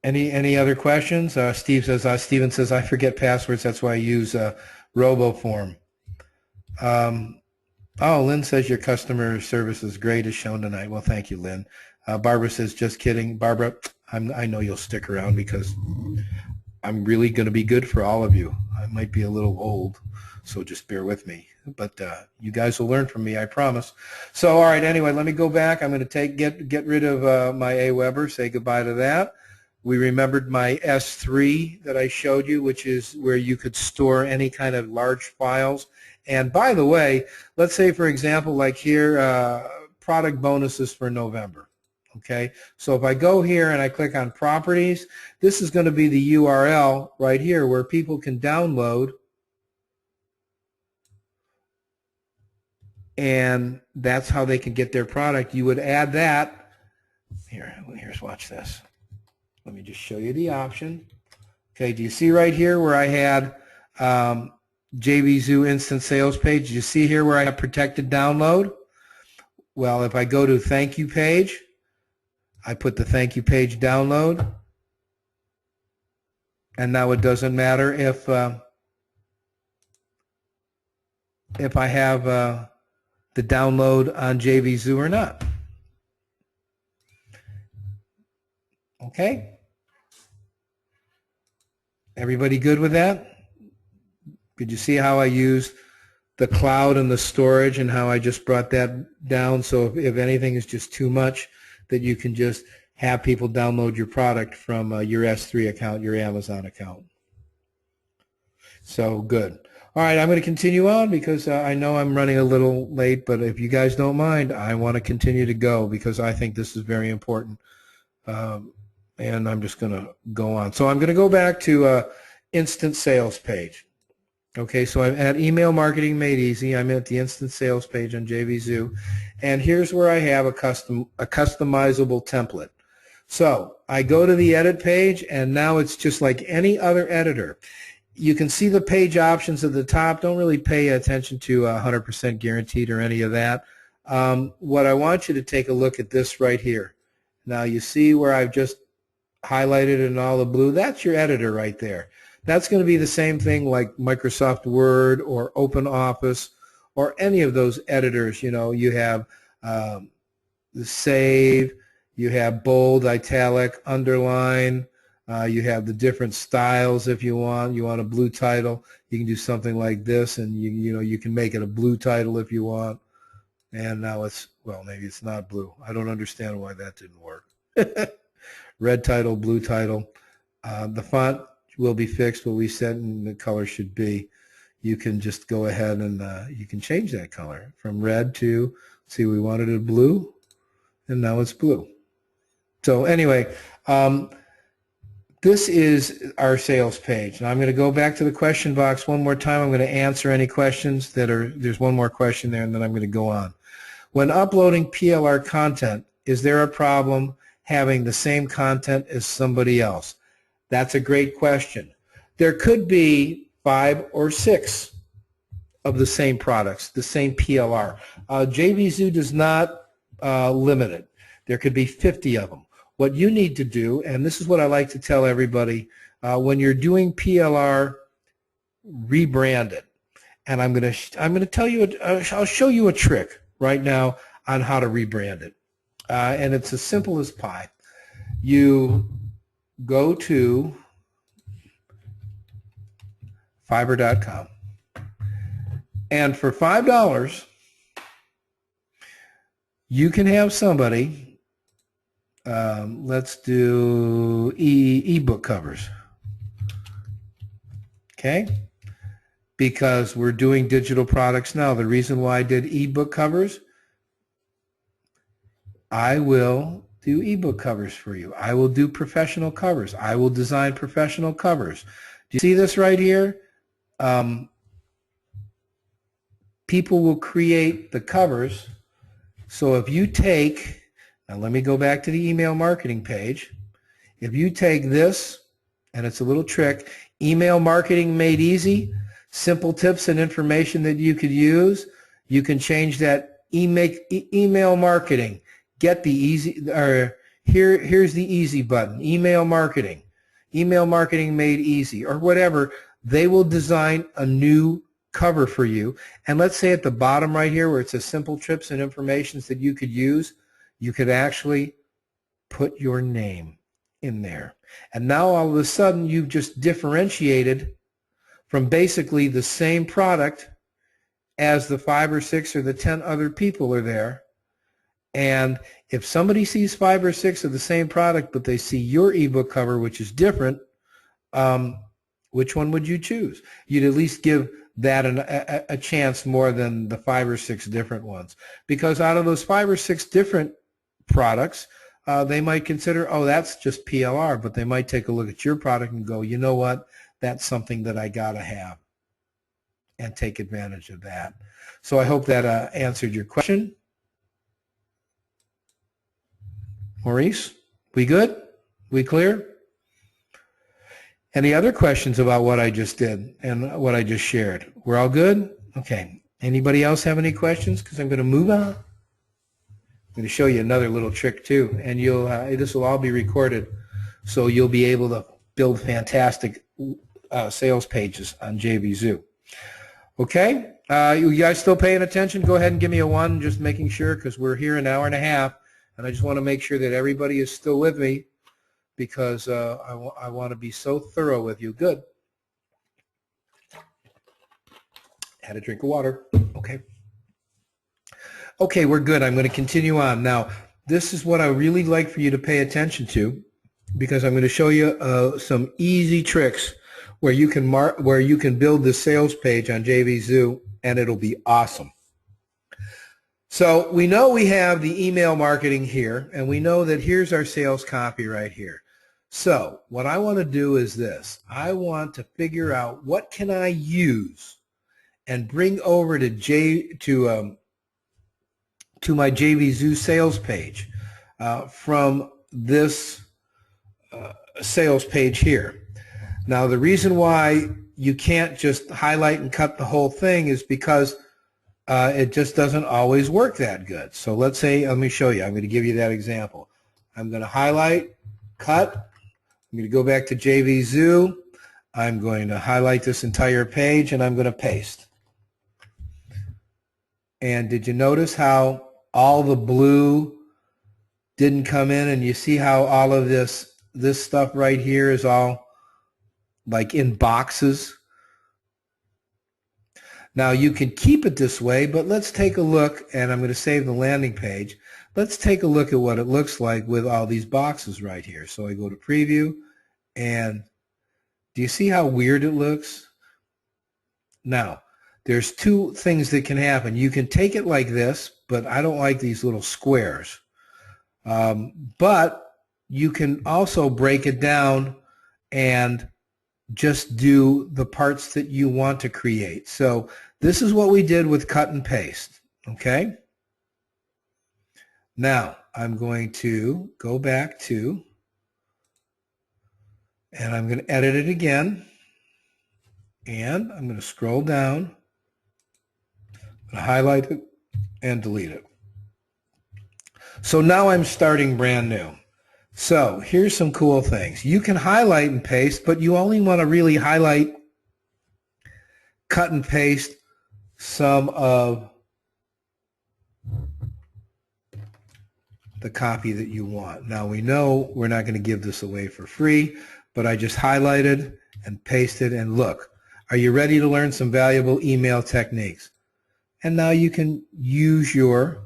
Any other questions? Steven says, I forget passwords. That's why I use RoboForm. Oh, Lynn says your customer service is great as shown tonight. Well, thank you, Lynn. Barbara says, just kidding. Barbara, I know you'll stick around because I'm really going to be good for all of you. I might be a little old, so just bear with me. But you guys will learn from me, I promise. So, all right, anyway, let me go back. I'm going to get rid of my Aweber, say goodbye to that. We remembered my S3 that I showed you, which is where you could store any kind of large files. And by the way, let's say, for example, like here, product bonuses for November. Okay, so if I go here and I click on properties, this is going to be the URL right here where people can download, and that's how they can get their product. You would add that. Here's watch this. Let me just show you the option. Okay, do you see right here where I had JVZoo Instant Sales Page? Do you see here where I have protected download? Well, if I go to thank you page, I put the thank you page download, and now it doesn't matter if I have the download on JVZoo or not. Okay? Everybody good with that? Did you see how I used the cloud and the storage and how I just brought that down, so if anything is just too much, that you can just have people download your product from your S3 account, your Amazon account. So good. All right, I'm going to continue on because I know I'm running a little late, but if you guys don't mind, I want to continue to go because I think this is very important. And I'm just going to go on. So I'm going to go back to Instant Sales Page. Okay, so I'm at Email Marketing Made Easy. I'm at the Instant Sales Page on JVZoo. And here's where I have a customizable template. So I go to the edit page, and now it's just like any other editor. You can see the page options at the top. Don't really pay attention to 100% guaranteed or any of that. What I want you to take a look at this right here. Now you see where I've just highlighted in all the blue? That's your editor right there. That's going to be the same thing like Microsoft Word or OpenOffice or any of those editors. You know, you have the save, you have bold, italic, underline, you have the different styles if you want. You want a blue title, you can do something like this, and you can make it a blue title if you want. And now it's, well, maybe it's not blue. I don't understand why that didn't work. Red title, blue title. The font will be fixed what we said and the color should be. You can just go ahead and you can change that color from red to, see, we wanted it blue, and now it's blue. So anyway, this is our sales page. Now I'm going to go back to the question box one more time. I'm going to answer any questions that are, there's one more question there, and then I'm going to go on. When uploading PLR content, is there a problem having the same content as somebody else? That's a great question. There could be 5 or 6 of the same products, the same PLR. JVZoo does not limit it. There could be 50 of them. What you need to do, and this is what I like to tell everybody, when you're doing PLR, rebrand it. And I'm going to tell you, I'll show you a trick right now on how to rebrand it. And it's as simple as pie. You go to Fiverr.com, and for $5, you can have somebody, let's do ebook covers, okay? Because we're doing digital products now. The reason why I did ebook covers, I will do ebook covers for you. I will do professional covers. I will design professional covers. Do you see this right here? People will create the covers. So if you take, now let me go back to the email marketing page. If you take this, and it's a little trick, Email Marketing Made Easy, simple tips and information that you could use, you can change that email marketing. Get the easy, or here's the easy button, email marketing made easy, or whatever. They will design a new cover for you. And let's say at the bottom right here where it says simple tips and information that you could use, you could actually put your name in there. And now all of a sudden you've just differentiated from basically the same product as the 5 or 6 or the 10 other people are there. And if somebody sees 5 or 6 of the same product, but they see your ebook cover, which is different, which one would you choose? You'd at least give that a chance more than the 5 or 6 different ones. Because out of those 5 or 6 different products, they might consider, oh, that's just PLR, but they might take a look at your product and go, you know what, that's something that I got to have, and take advantage of that. So I hope that answered your question. Maurice, we good? We clear? Any other questions about what I just did and what I just shared? We're all good? Okay. Anybody else have any questions? Because I'm going to move on. I'm going to show you another little trick too, and you'll this will all be recorded, so you'll be able to build fantastic sales pages on JVZoo. Okay, you guys still paying attention? Go ahead and give me a 1, just making sure, because we're here an hour and a half, and I just want to make sure that everybody is still with me, because I want to be so thorough with you. Good. Had a drink of water. Okay. Okay, we're good. I'm going to continue on. Now, this is what I really like for you to pay attention to, because I'm going to show you some easy tricks where you can build the sales page on JVZoo, and it'll be awesome. So we know we have the email marketing here, and we know that here's our sales copy right here. So what I want to do is this. I want to figure out what can I use and bring over to my JVZoo sales page from this sales page here. Now, the reason why you can't just highlight and cut the whole thing is because it just doesn't always work that good. So let's say, let me show you. I'm going to give you that example. I'm going to highlight, cut. I'm going to go back to JVZoo. I'm going to highlight this entire page, and I'm going to paste. And did you notice how all the blue didn't come in, and you see how all of this stuff right here is all like in boxes? Now you can keep it this way, but let's take a look, and I'm going to save the landing page. Let's take a look at what it looks like with all these boxes right here. So I go to preview, and do you see how weird it looks? Now, there's 2 things that can happen. You can take it like this, but I don't like these little squares. But you can also break it down and just do the parts that you want to create. So this is what we did with cut and paste, okay? Now, I'm going to go back to, and I'm going to edit it again, and I'm going to scroll down, I'm going to highlight it, and delete it. So now I'm starting brand new. So here's some cool things. You can highlight and paste, but you only want to really highlight, cut and paste some of the copy that you want. Now we know we're not going to give this away for free, but I just highlighted and pasted, and look. Are you ready to learn some valuable email techniques? And now you can use your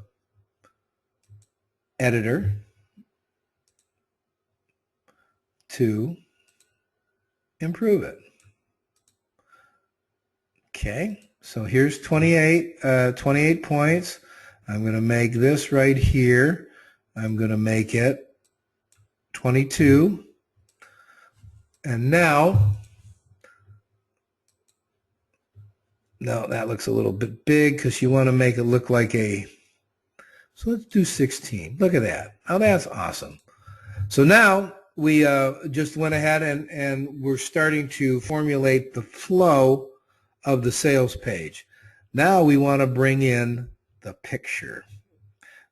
editor to improve it. Okay, so here's 28 points. I'm going to make this right here. I'm going to make it 22. And now, no, that looks a little bit big because you want to make it look like a, so let's do 16. Look at that. Oh, that's awesome. So now we just went ahead and we're starting to formulate the flow of the sales page. Now we want to bring in the picture.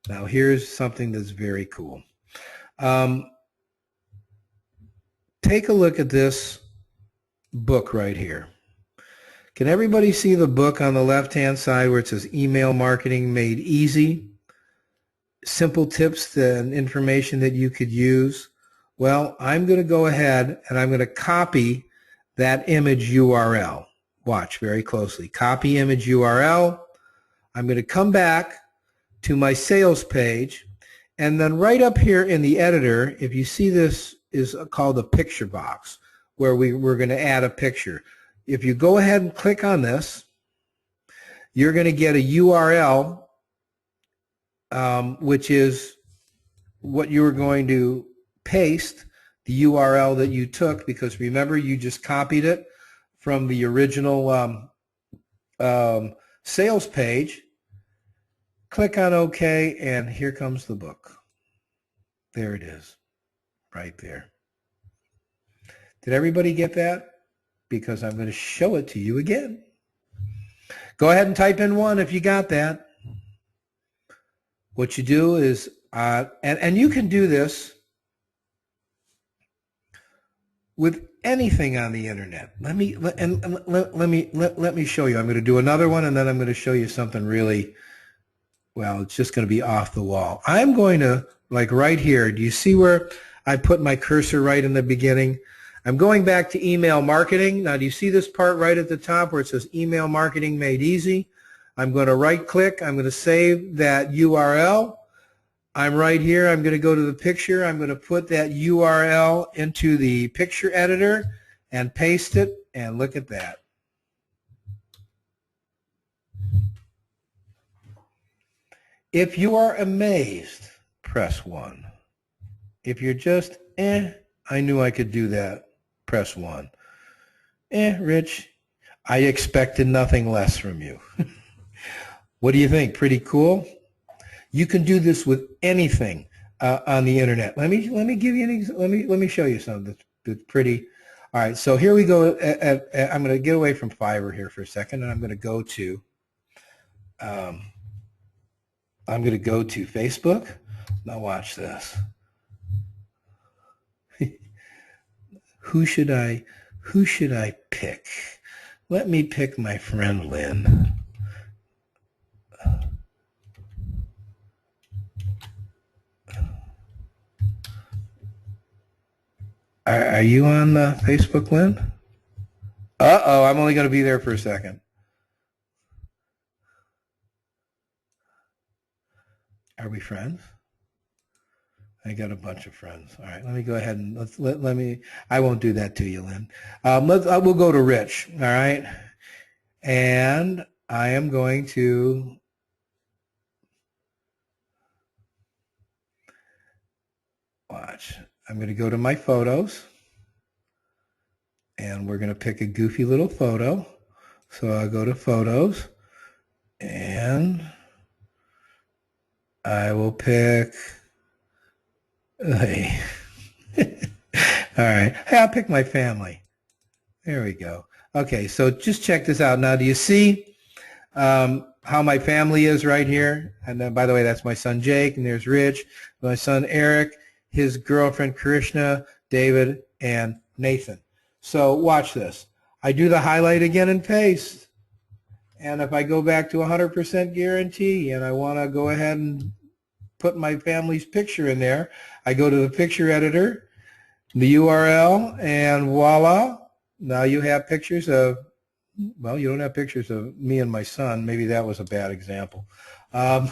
Now here's something that's very cool. Take a look at this book right here. Can everybody see the book on the left-hand side where it says Email Marketing Made Easy? Simple tips and information that you could use. Well, I'm going to go ahead and I'm going to copy that image URL. Watch very closely. Copy image URL. I'm going to come back to my sales page, and then right up here in the editor, if you see this is called a picture box, where we're going to add a picture. If you go ahead and click on this, you're going to get a URL, which is what you were going to paste, the URL that you took, because remember, you just copied it from the original sales page. Click on OK, and here comes the book. There it is, right there. Did everybody get that? Because I'm going to show it to you again. Go ahead and type in 1 if you got that. What you do is, and you can do this with anything on the internet. Let me show you. I'm going to do another one, and then I'm going to show you something really, well, it's just going to be off the wall. I'm going to, like right here, do you see where I put my cursor right in the beginning? I'm going back to email marketing. Now, do you see this part right at the top where it says email marketing made easy? I'm going to right click. I'm going to save that URL. I'm right here. I'm going to go to the picture. I'm going to put that URL into the picture editor and paste it, and look at that. If you are amazed, press 1. If you're just, I knew I could do that, press 1. Rich, I expected nothing less from you. What do you think? Pretty cool? You can do this with anything on the internet. Let me give you an let me show you something that's pretty. All right, so here we go. I'm going to get away from Fiverr here for a second, and I'm going to go to Facebook. Now watch this. Who should I pick? Let me pick my friend Lynn. Are you on Facebook, Lynn? Uh-oh, I'm only going to be there for a second. Are we friends? I got a bunch of friends. All right, let me go ahead and let me. I won't do that to you, Lynn. We'll go to Rich. All right, and I am going to watch. I'm going to go to my photos, and we're going to pick a goofy little photo. So I'll go to photos, and I will pick. Hey. All right. Hey, I'll pick my family. There we go. Okay, so just check this out. Now, do you see how my family is right here? And then, by the way, that's my son Jake, and there's Rich, my son Eric, his girlfriend Krishna, David, and Nathan. So watch this. I do the highlight again and paste. And if I go back to 100% guarantee and I want to go ahead and put my family's picture in there, I go to the picture editor, the URL, and voila. Now you have pictures of, well, you don't have pictures of me and my son. Maybe that was a bad example. Well,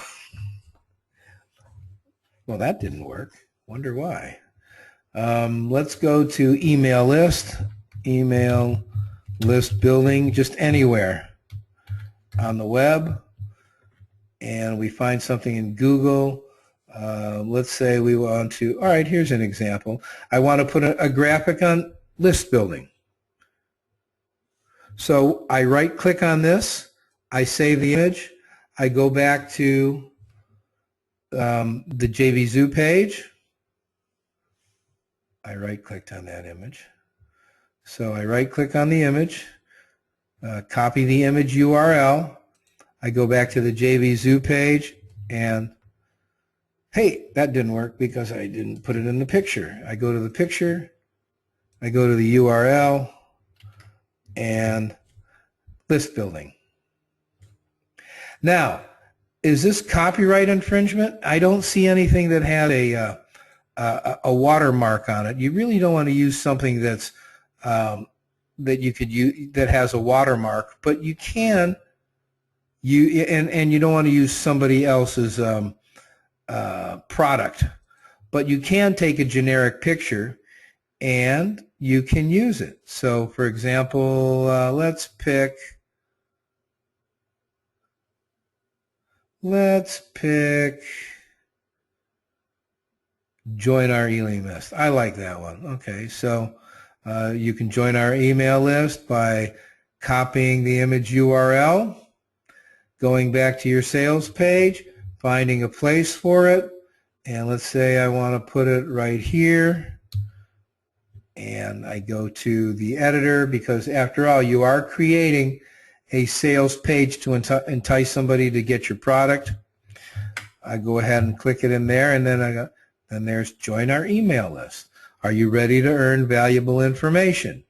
that didn't work. Wonder why. Let's go to email list building, just anywhere on the web, and we find something in Google. Let's say we want to, all right, here's an example. I want to put a graphic on list building. So I right click on this, I save the image, I go back to the JVZoo page. I right clicked on that image. So I right click on the image, copy the image URL, I go back to the JVZoo page, and hey, that didn't work because I didn't put it in the picture. I go to the picture, I go to the URL, and list building. Now, is this copyright infringement? I don't see anything that had a watermark on it. You really don't want to use something that's that you could use that has a watermark, but you can and you don't want to use somebody else's product, but you can take a generic picture and you can use it. So for example, let's pick join our email list. I like that one. Okay, so you can join our email list by copying the image URL, going back to your sales page, finding a place for it, and let's say I want to put it right here, and I go to the editor, because after all, you are creating a sales page to entice somebody to get your product. I go ahead and click it in there, and then there's join our email list. Are you ready to earn valuable information?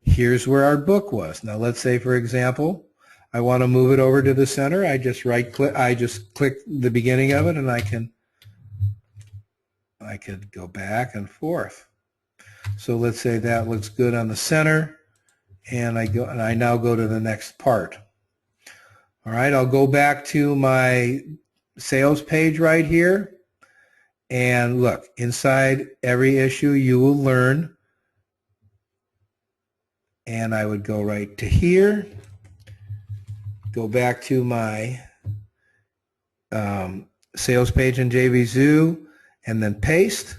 Here's where our book was. Now let's say, for example, I want to move it over to the center. I just click the beginning of it, and I could go back and forth. So let's say that looks good on the center, and I now go to the next part. All right, I'll go back to my sales page right here, and look, inside every issue you will learn, and I would go right to here, go back to my sales page in JVZoo, and then paste.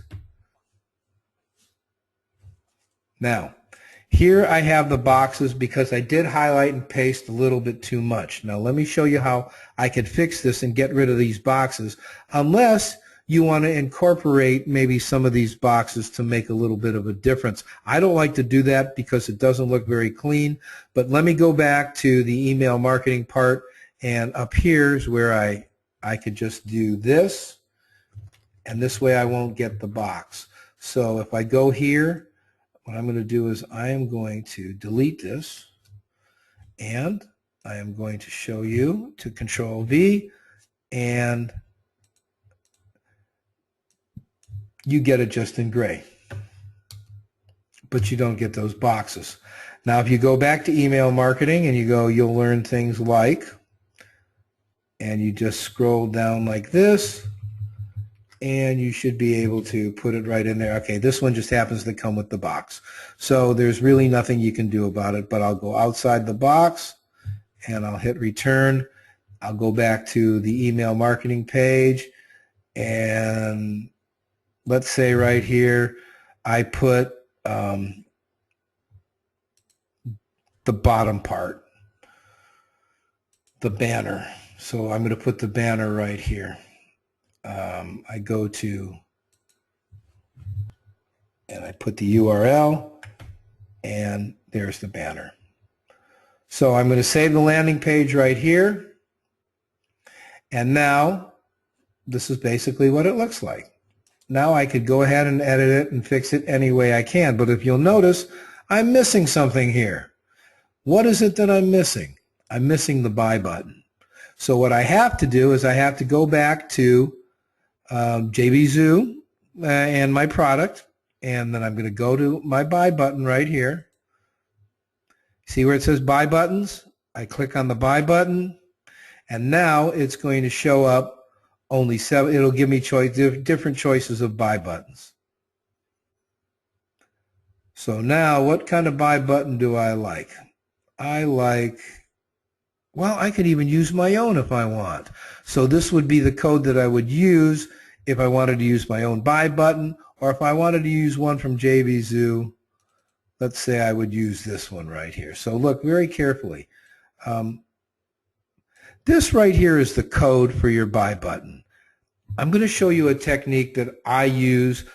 Now, here I have the boxes because I did highlight and paste a little bit too much. Now, let me show you how I could fix this and get rid of these boxes, unless you want to incorporate maybe some of these boxes to make a little bit of a difference. I don't like to do that because it doesn't look very clean, but let me go back to the email marketing part, and up here is where I could just do this, and this way I won't get the box. So if I go here, what I'm going to do is I am going to delete this, and I am going to show you to Control V, and you get it just in gray, but you don't get those boxes. Now, if you go back to email marketing and you go, you'll learn things like, and you just scroll down like this, and you should be able to put it right in there. Okay, this one just happens to come with the box. So there's really nothing you can do about it, but I'll go outside the box and I'll hit return. I'll go back to the email marketing page, and let's say right here I put the bottom part, the banner. So I'm going to put the banner right here. I go to, and I put the URL, and there's the banner. So I'm going to save the landing page right here, and now this is basically what it looks like. Now I could go ahead and edit it and fix it any way I can, but if you'll notice, I'm missing something here. What is it that I'm missing? I'm missing the buy button. So what I have to do is I have to go back to JVZoo and my product, and then I'm going to go to my buy button right here. See where it says buy buttons? I click on the buy button, and now it's going to show up only 7. It'll give me different choices of buy buttons. So now, what kind of buy button do I like? I like, well, I could even use my own if I want. So this would be the code that I would use if I wanted to use my own buy button, or if I wanted to use one from JVZoo. Let's say I would use this one right here. So look very carefully. This right here is the code for your buy button. I'm going to show you a technique that I use.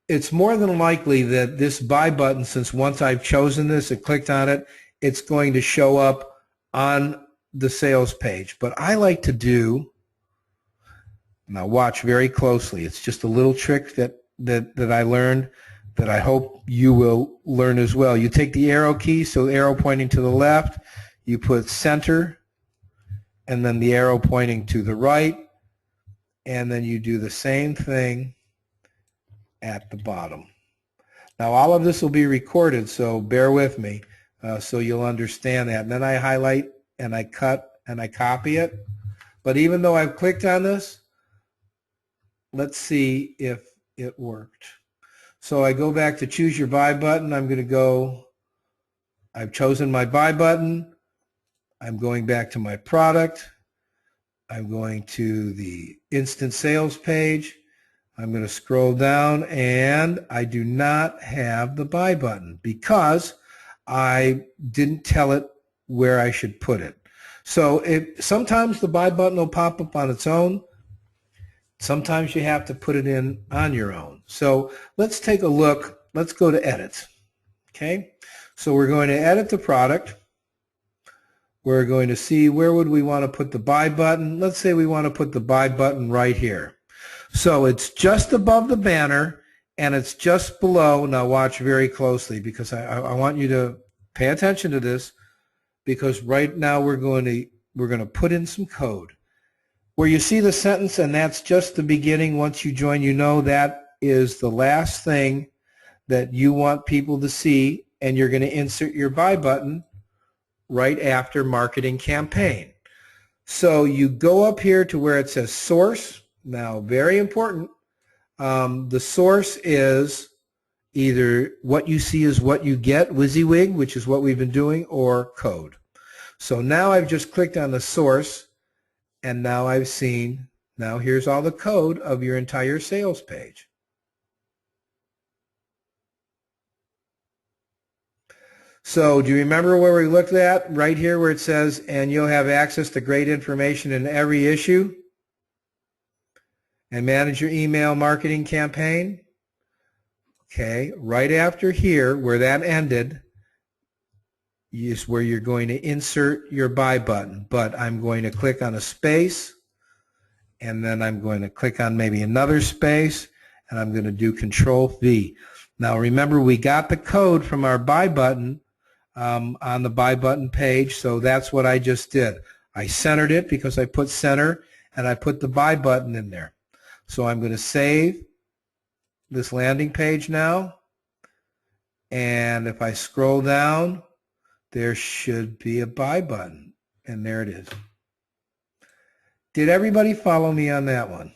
It's more than likely that this buy button, since once I've chosen this and clicked on it, it's going to show up on the sales page. But I like to do, now watch very closely, it's just a little trick that I learned that I hope you will learn as well. You take the arrow key, so the arrow pointing to the left, you put center, and then the arrow pointing to the right, and then you do the same thing at the bottom. Now all of this will be recorded, so bear with me, so you'll understand that. And then I highlight and I cut and I copy it. But even though I've clicked on this, let's see if it worked. So I go back to choose your buy button. I'm going to go, I've chosen my buy button. I'm going back to my product. I'm going to the instant sales page. I'm going to scroll down, and I do not have the buy button because I didn't tell it where I should put it. So sometimes the buy button will pop up on its own. Sometimes you have to put it in on your own. So let's take a look. Let's go to edit. Okay. So we're going to edit the product. We're going to see where would we want to put the buy button. Let's say we want to put the buy button right here. So it's just above the banner and it's just below. Now watch very closely because I want you to pay attention to this, because right now we're going to put in some code. Where you see the sentence, and that's just the beginning. Once you join, you know that is the last thing that you want people to see, and you're going to insert your buy button right after marketing campaign. So you go up here to where it says source. Now, very important, the source is either what you see is what you get, WYSIWYG, which is what we've been doing, or code. So now I've just clicked on the source, and now I've seen, now here's all the code of your entire sales page. So do you remember where we looked at? Right here where it says, and you'll have access to great information in every issue, and manage your email marketing campaign. Okay, right after here where that ended is where you're going to insert your buy button. But I'm going to click on a space, and then I'm going to click on maybe another space, and I'm going to do Control V. Now remember, we got the code from our buy button on the buy button page, so that's what I just did. I centered it because I put center, and I put the buy button in there. So I'm going to save this landing page now, and if I scroll down, there should be a buy button, and there it is. Did everybody follow me on that one?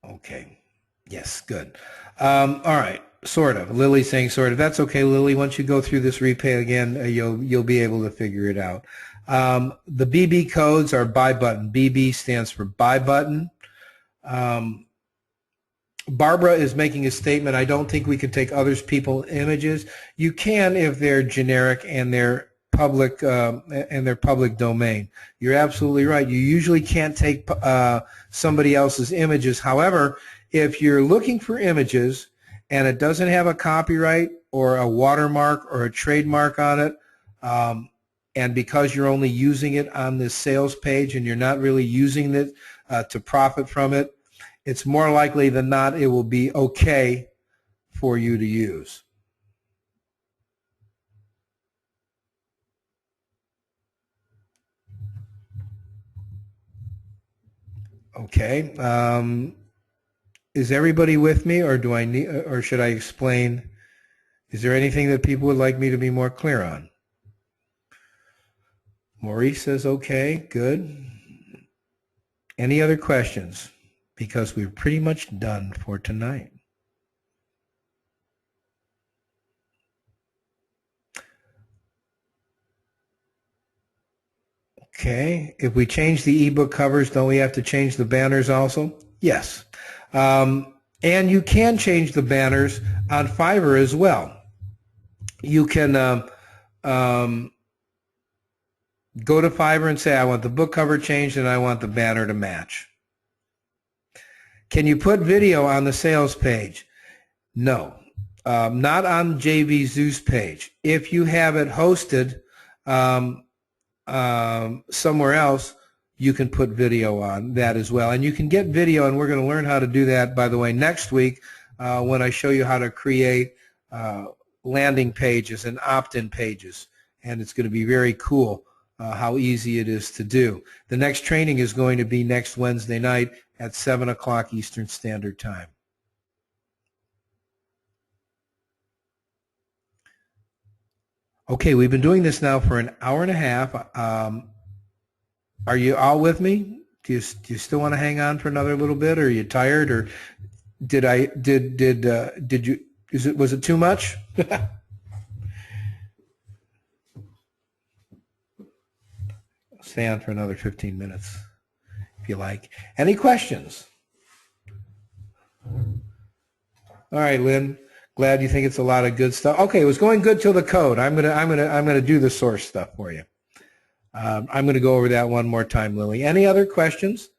Okay. Yes, good. All right. Sort of. Lily's saying sort of. That's okay, Lily. Once you go through this replay again, you'll be able to figure it out. The BB codes are buy button. BB stands for buy button. Barbara is making a statement. I don't think we can take others people's images. You can if they're generic and they're public domain. You're absolutely right. You usually can't take somebody else's images. However, if you're looking for images and it doesn't have a copyright or a watermark or a trademark on it, and because you're only using it on this sales page and you're not really using it to profit from it, it's more likely than not it will be okay for you to use. Okay. Is everybody with me, or do I need, or should I explain? Is there anything that people would like me to be more clear on? Maurice says okay, good. Any other questions? Because we're pretty much done for tonight. Okay, if we change the ebook covers, don't we have to change the banners also? Yes. And you can change the banners on Fiverr as well. You can go to Fiverr and say, I want the book cover changed and I want the banner to match. Can you put video on the sales page? No, not on JV Zeus page. If you have it hosted somewhere else, you can put video on that as well. And you can get video, and we're going to learn how to do that, by the way, next week when I show you how to create landing pages and opt-in pages. And it's going to be very cool how easy it is to do. The next training is going to be next Wednesday night at 7 o'clock Eastern Standard Time. Okay, we've been doing this now for an hour and a half. Are you all with me? Do you still want to hang on for another little bit, or are you tired, or was it too much? Stay on for another 15 minutes if you like. Any questions? All right, Lynn. Glad you think it's a lot of good stuff. Okay, it was going good till the code. I'm gonna do the source stuff for you. I'm gonna go over that one more time, Lily. Any other questions?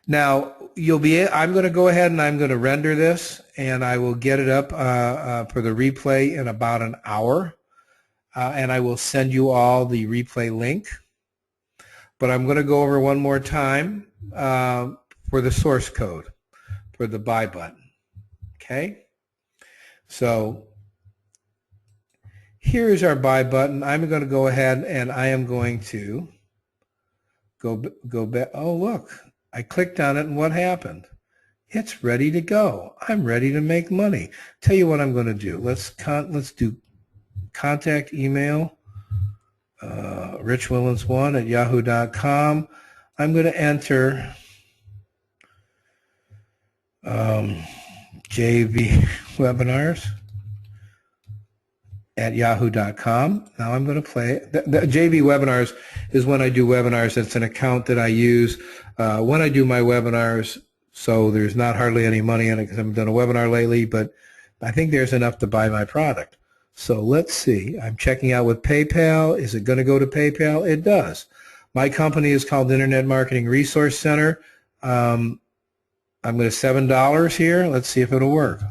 Now I'm gonna go ahead and I'm gonna render this, and I will get it up for the replay in about an hour, and I will send you all the replay link. But I'm gonna go over one more time for the source code for the buy button. Okay, so here is our buy button. I'm going to go ahead and I am going to go back. Oh, look, I clicked on it and what happened? It's ready to go. I'm ready to make money. Tell you what I'm going to do. Let's do contact email, richwillens1@yahoo.com. I'm going to enter JV webinars at yahoo.com. Now I'm going to play it. The JV webinars is when I do webinars. It's an account that I use when I do my webinars, so there's not hardly any money in it because I haven't done a webinar lately, but I think there's enough to buy my product. So let's see. I'm checking out with PayPal. Is it going to go to PayPal? It does. My company is called Internet Marketing Resource Center. I'm going to $7 here. Let's see if it'll work.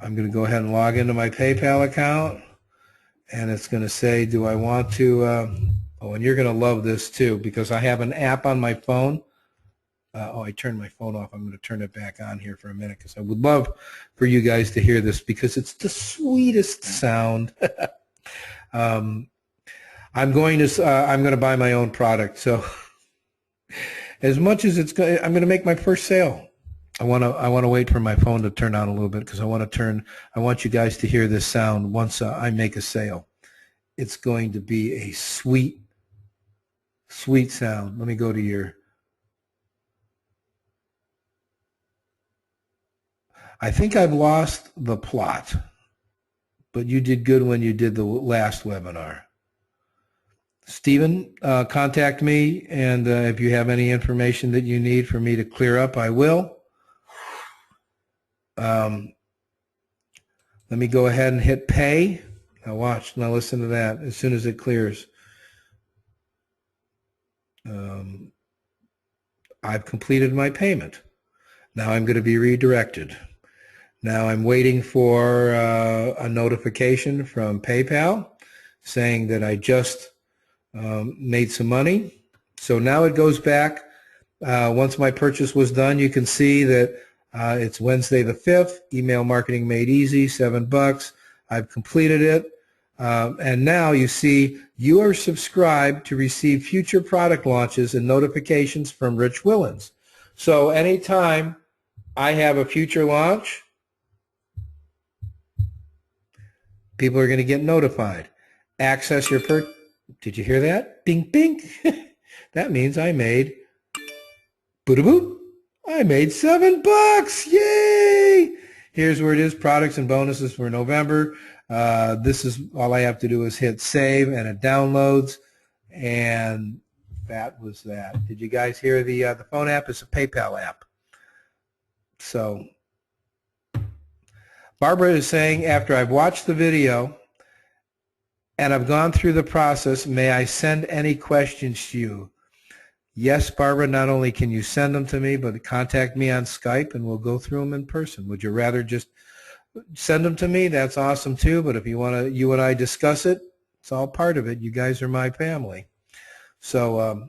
I'm going to go ahead and log into my PayPal account, and it's going to say, do I want to, oh, and you're going to love this too, because I have an app on my phone. I turned my phone off. I'm going to turn it back on here for a minute because I would love for you guys to hear this because it's the sweetest sound. I'm going to buy my own product, so as much as I'm going to make my first sale. I want to wait for my phone to turn on a little bit because I want you guys to hear this sound once I make a sale. It's going to be a sweet, sweet sound. Let me go to your. I think I've lost the plot, but you did good when you did the last webinar. Stephen, contact me, and if you have any information that you need for me to clear up, I will. Let me go ahead and hit pay. Now watch, now listen to that as soon as it clears. I've completed my payment. Now I'm going to be redirected. Now I'm waiting for a notification from PayPal saying that I just made some money. So now it goes back. Once my purchase was done, you can see that it's Wednesday the 5th, email marketing made easy, $7. I've completed it. And now you see you are subscribed to receive future product launches and notifications from Rich Wilens. So anytime I have a future launch, people are going to get notified. Access your purchase. Did you hear that? Bing, bing. That means I made, boop, I made $7. Yay! Here's where it is, products and bonuses for November. This is all I have to do is hit save and it downloads. And that was that. Did you guys hear the phone app? It's a PayPal app. So Barbara is saying, after I've watched the video and I've gone through the process, may I send any questions to you? Yes, Barbara, not only can you send them to me, but contact me on Skype and we'll go through them in person. Would you rather just send them to me? That's awesome too, but if you want to, you and I discuss it, it's all part of it. You guys are my family. So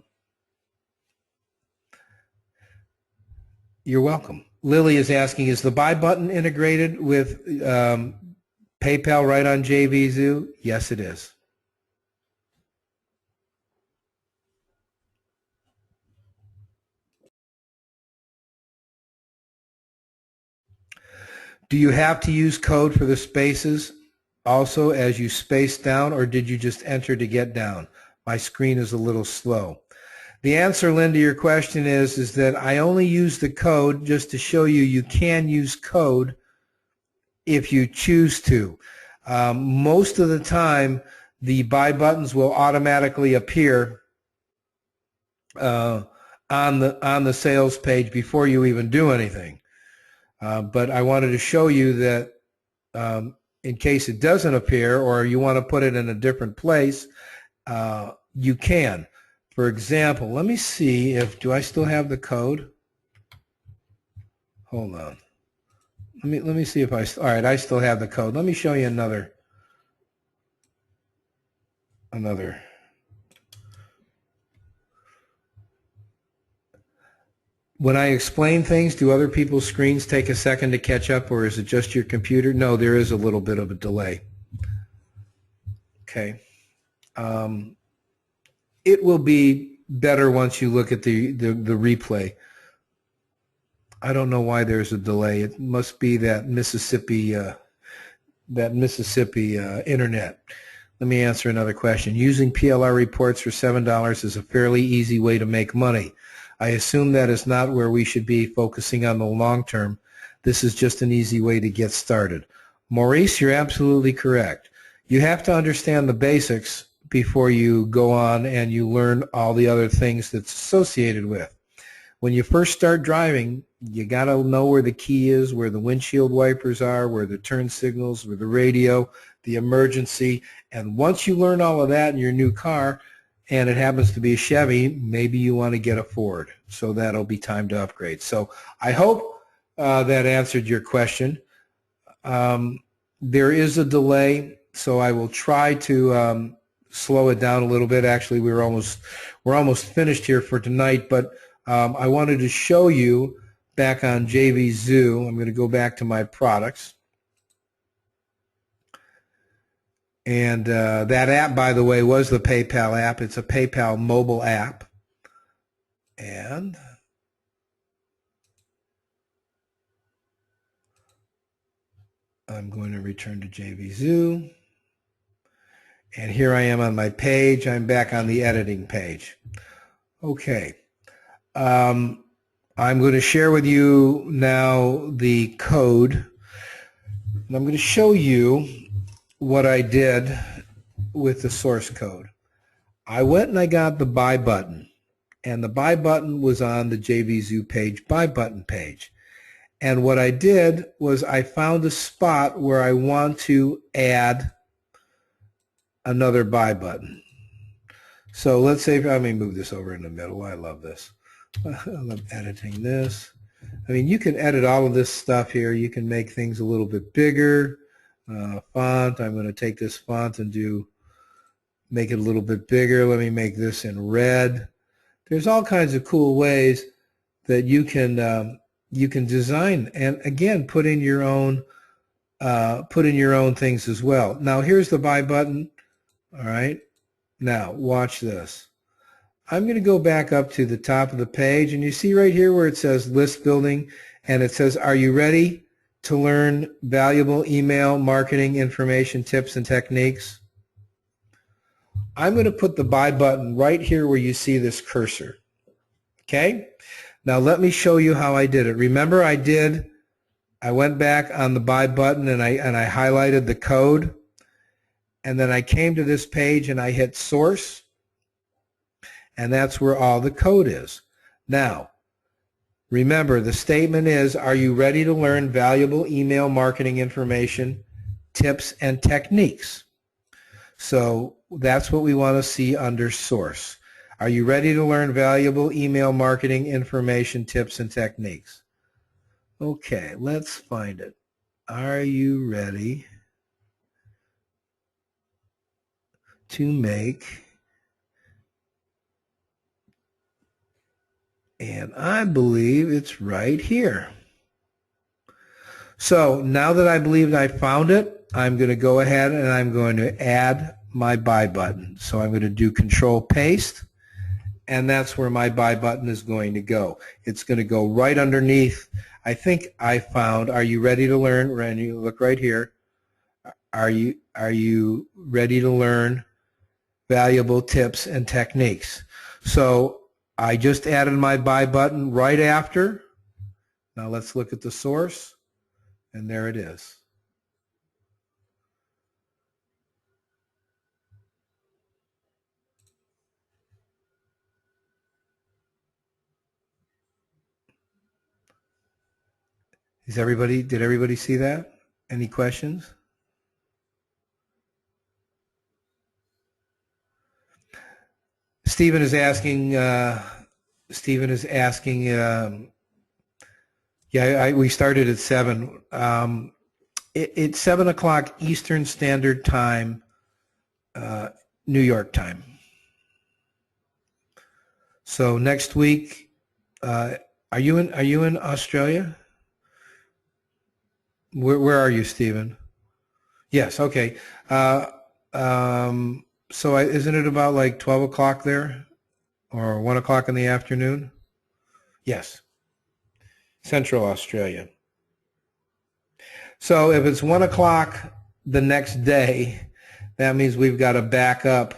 you're welcome. Lily is asking, is the buy button integrated with PayPal right on JVZoo? Yes, it is. Do you have to use code for the spaces also as you space down, or did you just enter to get down? My screen is a little slow. The answer, Lynn, to your question is that I only use the code just to show you you can use code if you choose to. Most of the time, the buy buttons will automatically appear on the sales page before you even do anything. But I wanted to show you that in case it doesn't appear or you want to put it in a different place, you can. For example, let me see if, do I still have the code? Hold on. Let me see if all right, I still have the code. Let me show you another. When I explain things, do other people's screens take a second to catch up, or is it just your computer? No, there is a little bit of a delay. Okay. It will be better once you look at the replay. I don't know why there's a delay. It must be that Mississippi internet. Let me answer another question. Using PLR reports for $7 is a fairly easy way to make money. I assume that is not where we should be focusing on the long term. This is just an easy way to get started. Maurice, you're absolutely correct. You have to understand the basics before you go on and you learn all the other things that's associated with. When you first start driving, you got to know where the key is, where the windshield wipers are, where the turn signals, where the radio, the emergency. And once you learn all of that in your new car, and it happens to be a Chevy, maybe you want to get a Ford. So that'll be time to upgrade. So I hope that answered your question. There is a delay, so I will try to slow it down a little bit. Actually, we're almost finished here for tonight, but I wanted to show you back on JVZoo. I'm going to go back to my products. And that app, by the way, was the PayPal app. It's a PayPal mobile app. And I'm going to return to JVZoo. And here I am on my page. I'm back on the editing page. Okay. I'm going to share with you now the code. And I'm going to show you what I did with the source code. I went and I got the buy button, and the buy button was on the JVZoo page, buy button page. And what I did was I found a spot where I want to add another buy button. So let's say, let me move this over in the middle. I love this. I love editing this. I mean, you can edit all of this stuff here. You can make things a little bit bigger. Font, I'm going to take this font and make it a little bit bigger. Let me make this in red. There's all kinds of cool ways that you can design, and again, put in your own things as well. Now here's the buy button. All right. Now watch this. I'm going to go back up to the top of the page, and you see right here where it says list building, and it says, are you ready to learn valuable email marketing information, tips, and techniques? I'm going to put the buy button right here where you see this cursor. Okay? Now let me show you how I did it. Remember I went back on the buy button and I highlighted the code, and then I came to this page and I hit source, and that's where all the code is. Now, remember, the statement is, are you ready to learn valuable email marketing information, tips, and techniques? So that's what we want to see under source. Are you ready to learn valuable email marketing information, tips, and techniques? Okay, let's find it. Are you ready to make... And I believe it's right here. So now that I believe I found it, I'm going to go ahead and I'm going to add my buy button. So I'm going to do Control Paste, and that's where my buy button is going to go. It's going to go right underneath. I think I found, are you ready to learn? Randy, look right here. Are you ready to learn valuable tips and techniques? So I just added my buy button right after. Now let's look at the source, and there it is. Did everybody see that? Any questions? Stephen is asking, yeah, we started at 7. It's 7 o'clock Eastern Standard Time, New York time. So next week, are you in Australia? Where are you, Stephen? Yes, okay. So isn't it about like 12 o'clock there, or 1 o'clock in the afternoon? Yes, Central Australia. So if it's 1 o'clock the next day, that means we've got to back up.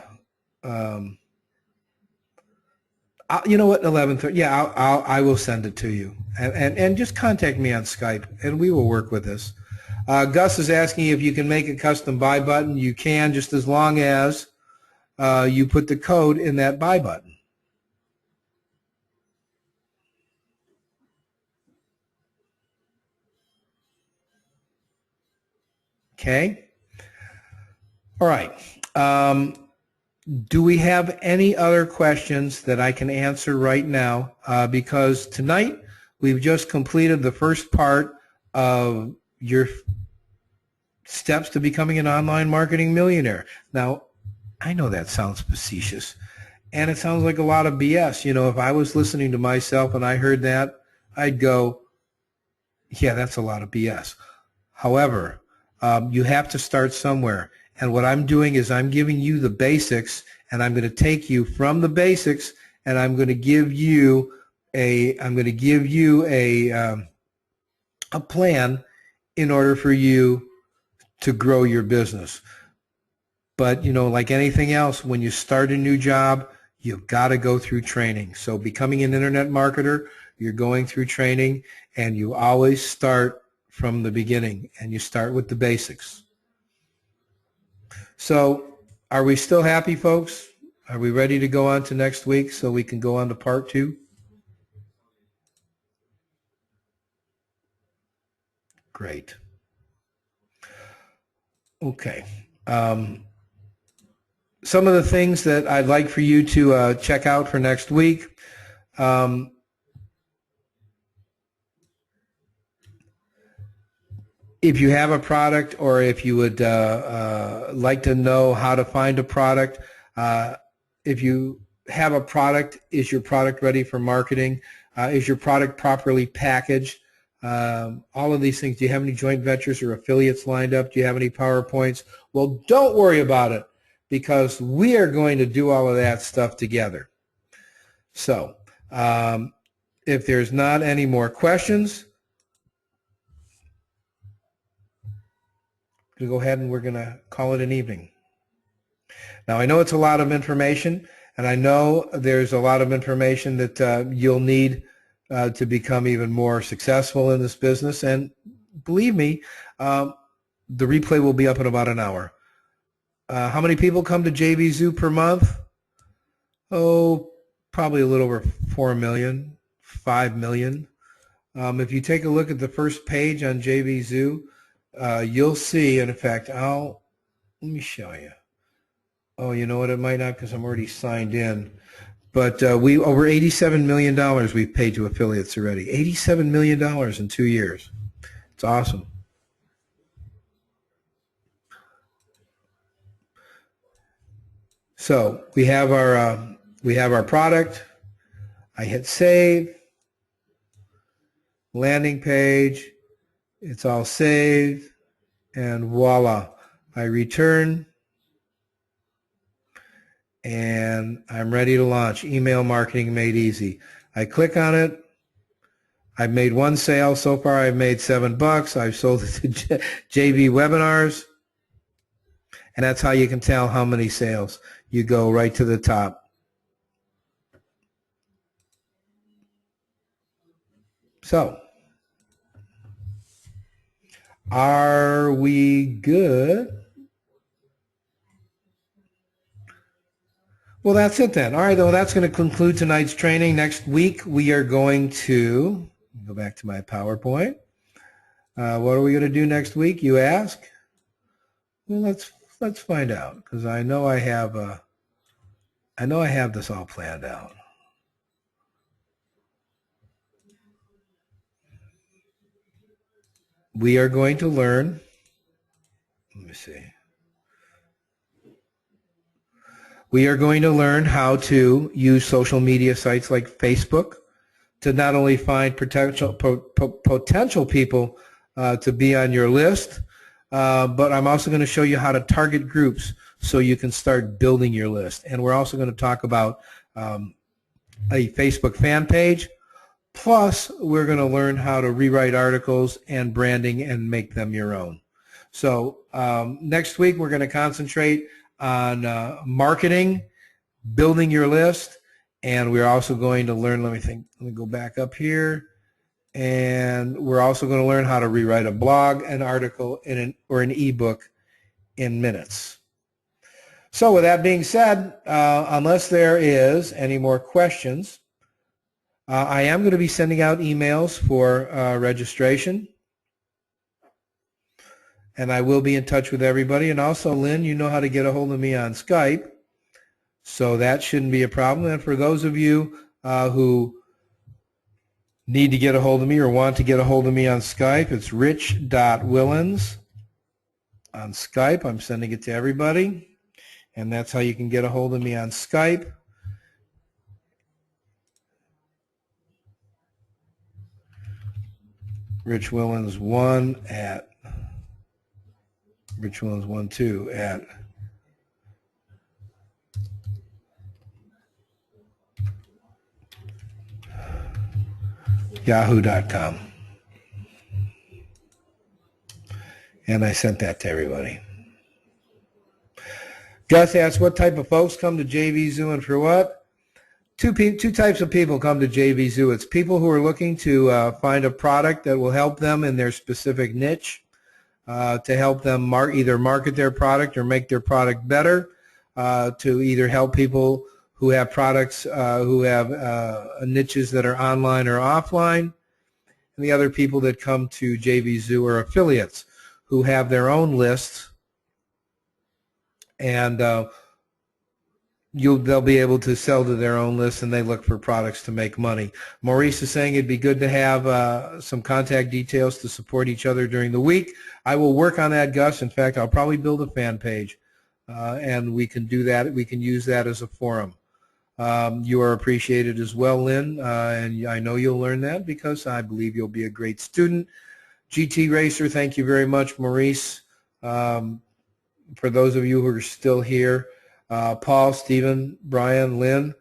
You know what? 11:30. Yeah, I will send it to you, and just contact me on Skype, and we will work with this. Gus is asking if you can make a custom buy button. You can, just as long as you put the code in that buy button. Okay. All right. Do we have any other questions that I can answer right now? Because tonight we've just completed the first part of your steps to becoming an online marketing millionaire. Now, I know that sounds facetious, and it sounds like a lot of BS. You know, if I was listening to myself and I heard that, I'd go, yeah, that's a lot of BS. However, you have to start somewhere. And what I'm doing is I'm giving you the basics, and I'm going to take you from the basics, and I'm going to give you a plan in order for you to grow your business. But, you know, like anything else, when you start a new job, you've got to go through training. So becoming an internet marketer, you're going through training, and you always start from the beginning, and you start with the basics. So are we still happy, folks? Are we ready to go on to next week so we can go on to part 2? Great. Okay. Some of the things that I'd like for you to check out for next week. If you have a product, or if you would like to know how to find a product, if you have a product, is your product ready for marketing? Is your product properly packaged? All of these things. Do you have any joint ventures or affiliates lined up? Do you have any PowerPoints? Well, don't worry about it, because we are going to do all of that stuff together. So if there's not any more questions, we'll go ahead and we're going to call it an evening. Now, I know it's a lot of information, and I know there's a lot of information that you'll need to become even more successful in this business. And believe me, the replay will be up in about an hour. How many people come to JV Zoo per month? Oh, probably a little over 4 million, 5 million. If you take a look at the first page on JV Zoo, you'll see, and in fact, let me show you. Oh, you know what? It might not, because I'm already signed in. But we over $87 million we've paid to affiliates already. $87 million in 2 years. It's awesome. So we have our product. I hit save. Landing page. It's all saved. and voila, I return, and I'm ready to launch. Email marketing made easy. I click on it. I've made one sale so far. I've made $7. I've sold it to JV Webinars, and that's how you can tell how many sales. You go right to the top. So, are we good? Well, that's it then. All right, well, that's going to conclude tonight's training. Next week, we are going to go back to my PowerPoint. What are we going to do next week, you ask? Well, let's find out, because I know I have this all planned out. We are going to learn. Let me see. We are going to learn how to use social media sites like Facebook to not only find potential people to be on your list, but I'm also going to show you how to target groups so you can start building your list. And we're also going to talk about a Facebook fan page. Plus, we're going to learn how to rewrite articles and branding and make them your own. So next week, we're going to concentrate on marketing, building your list, and we're also going to learn, let me go back up here, and we're also going to learn how to rewrite a blog, an article, or an ebook in minutes. So with that being said, unless there is any more questions, I am going to be sending out emails for registration. And I will be in touch with everybody. And also, Lynn, you know how to get a hold of me on Skype, so that shouldn't be a problem. And for those of you who need to get a hold of me or want to get a hold of me on Skype, it's rich.willens on Skype. I'm sending it to everybody, and that's how you can get a hold of me on Skype. Rich Willens 1 at Rich Wilens 12 at yahoo.com. And I sent that to everybody. Gus asked what type of folks come to JV Zoo and for what? Two types of people come to JV Zoo. It's people who are looking to find a product that will help them in their specific niche. To help them either market their product or make their product better, to either help people who have products who have niches that are online or offline, and the other people that come to JV Zoo are affiliates who have their own lists, and they'll be able to sell to their own list, and they look for products to make money. Maurice is saying it'd be good to have some contact details to support each other during the week. I will work on that, Gus. In fact, I'll probably build a fan page, and we can do that. We can use that as a forum. You are appreciated as well, Lynn, and I know you'll learn that because I believe you'll be a great student. GT Racer, thank you very much, Maurice. For those of you who are still here, Paul, Stephen, Brian, Lynn,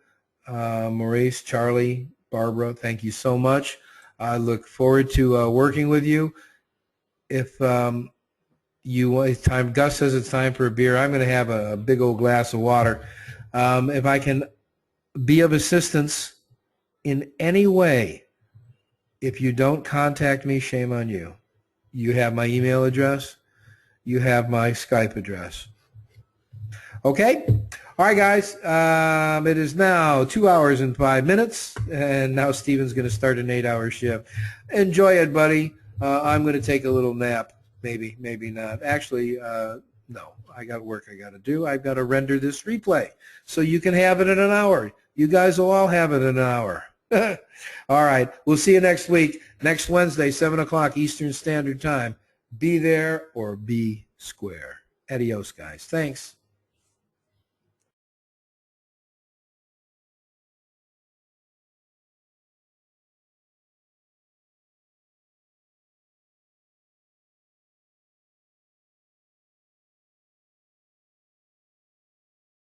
Maurice, Charlie, Barbara, thank you so much. I look forward to working with you. If you want, it's time, Gus says it's time for a beer. I'm going to have a big old glass of water. If I can be of assistance in any way, if you don't contact me, shame on you. You have my email address. You have my Skype address. Okay? All right, guys. It is now 2 hours and 5 minutes, and now Steven's going to start an 8-hour shift. Enjoy it, buddy. I'm going to take a little nap. Maybe, maybe not. Actually, no. I got work I got to do. I've got to render this replay, so you can have it in an hour. You guys will all have it in an hour. All right. We'll see you next week, next Wednesday, 7 o'clock Eastern Standard Time. Be there or be square. Adios, guys. Thanks.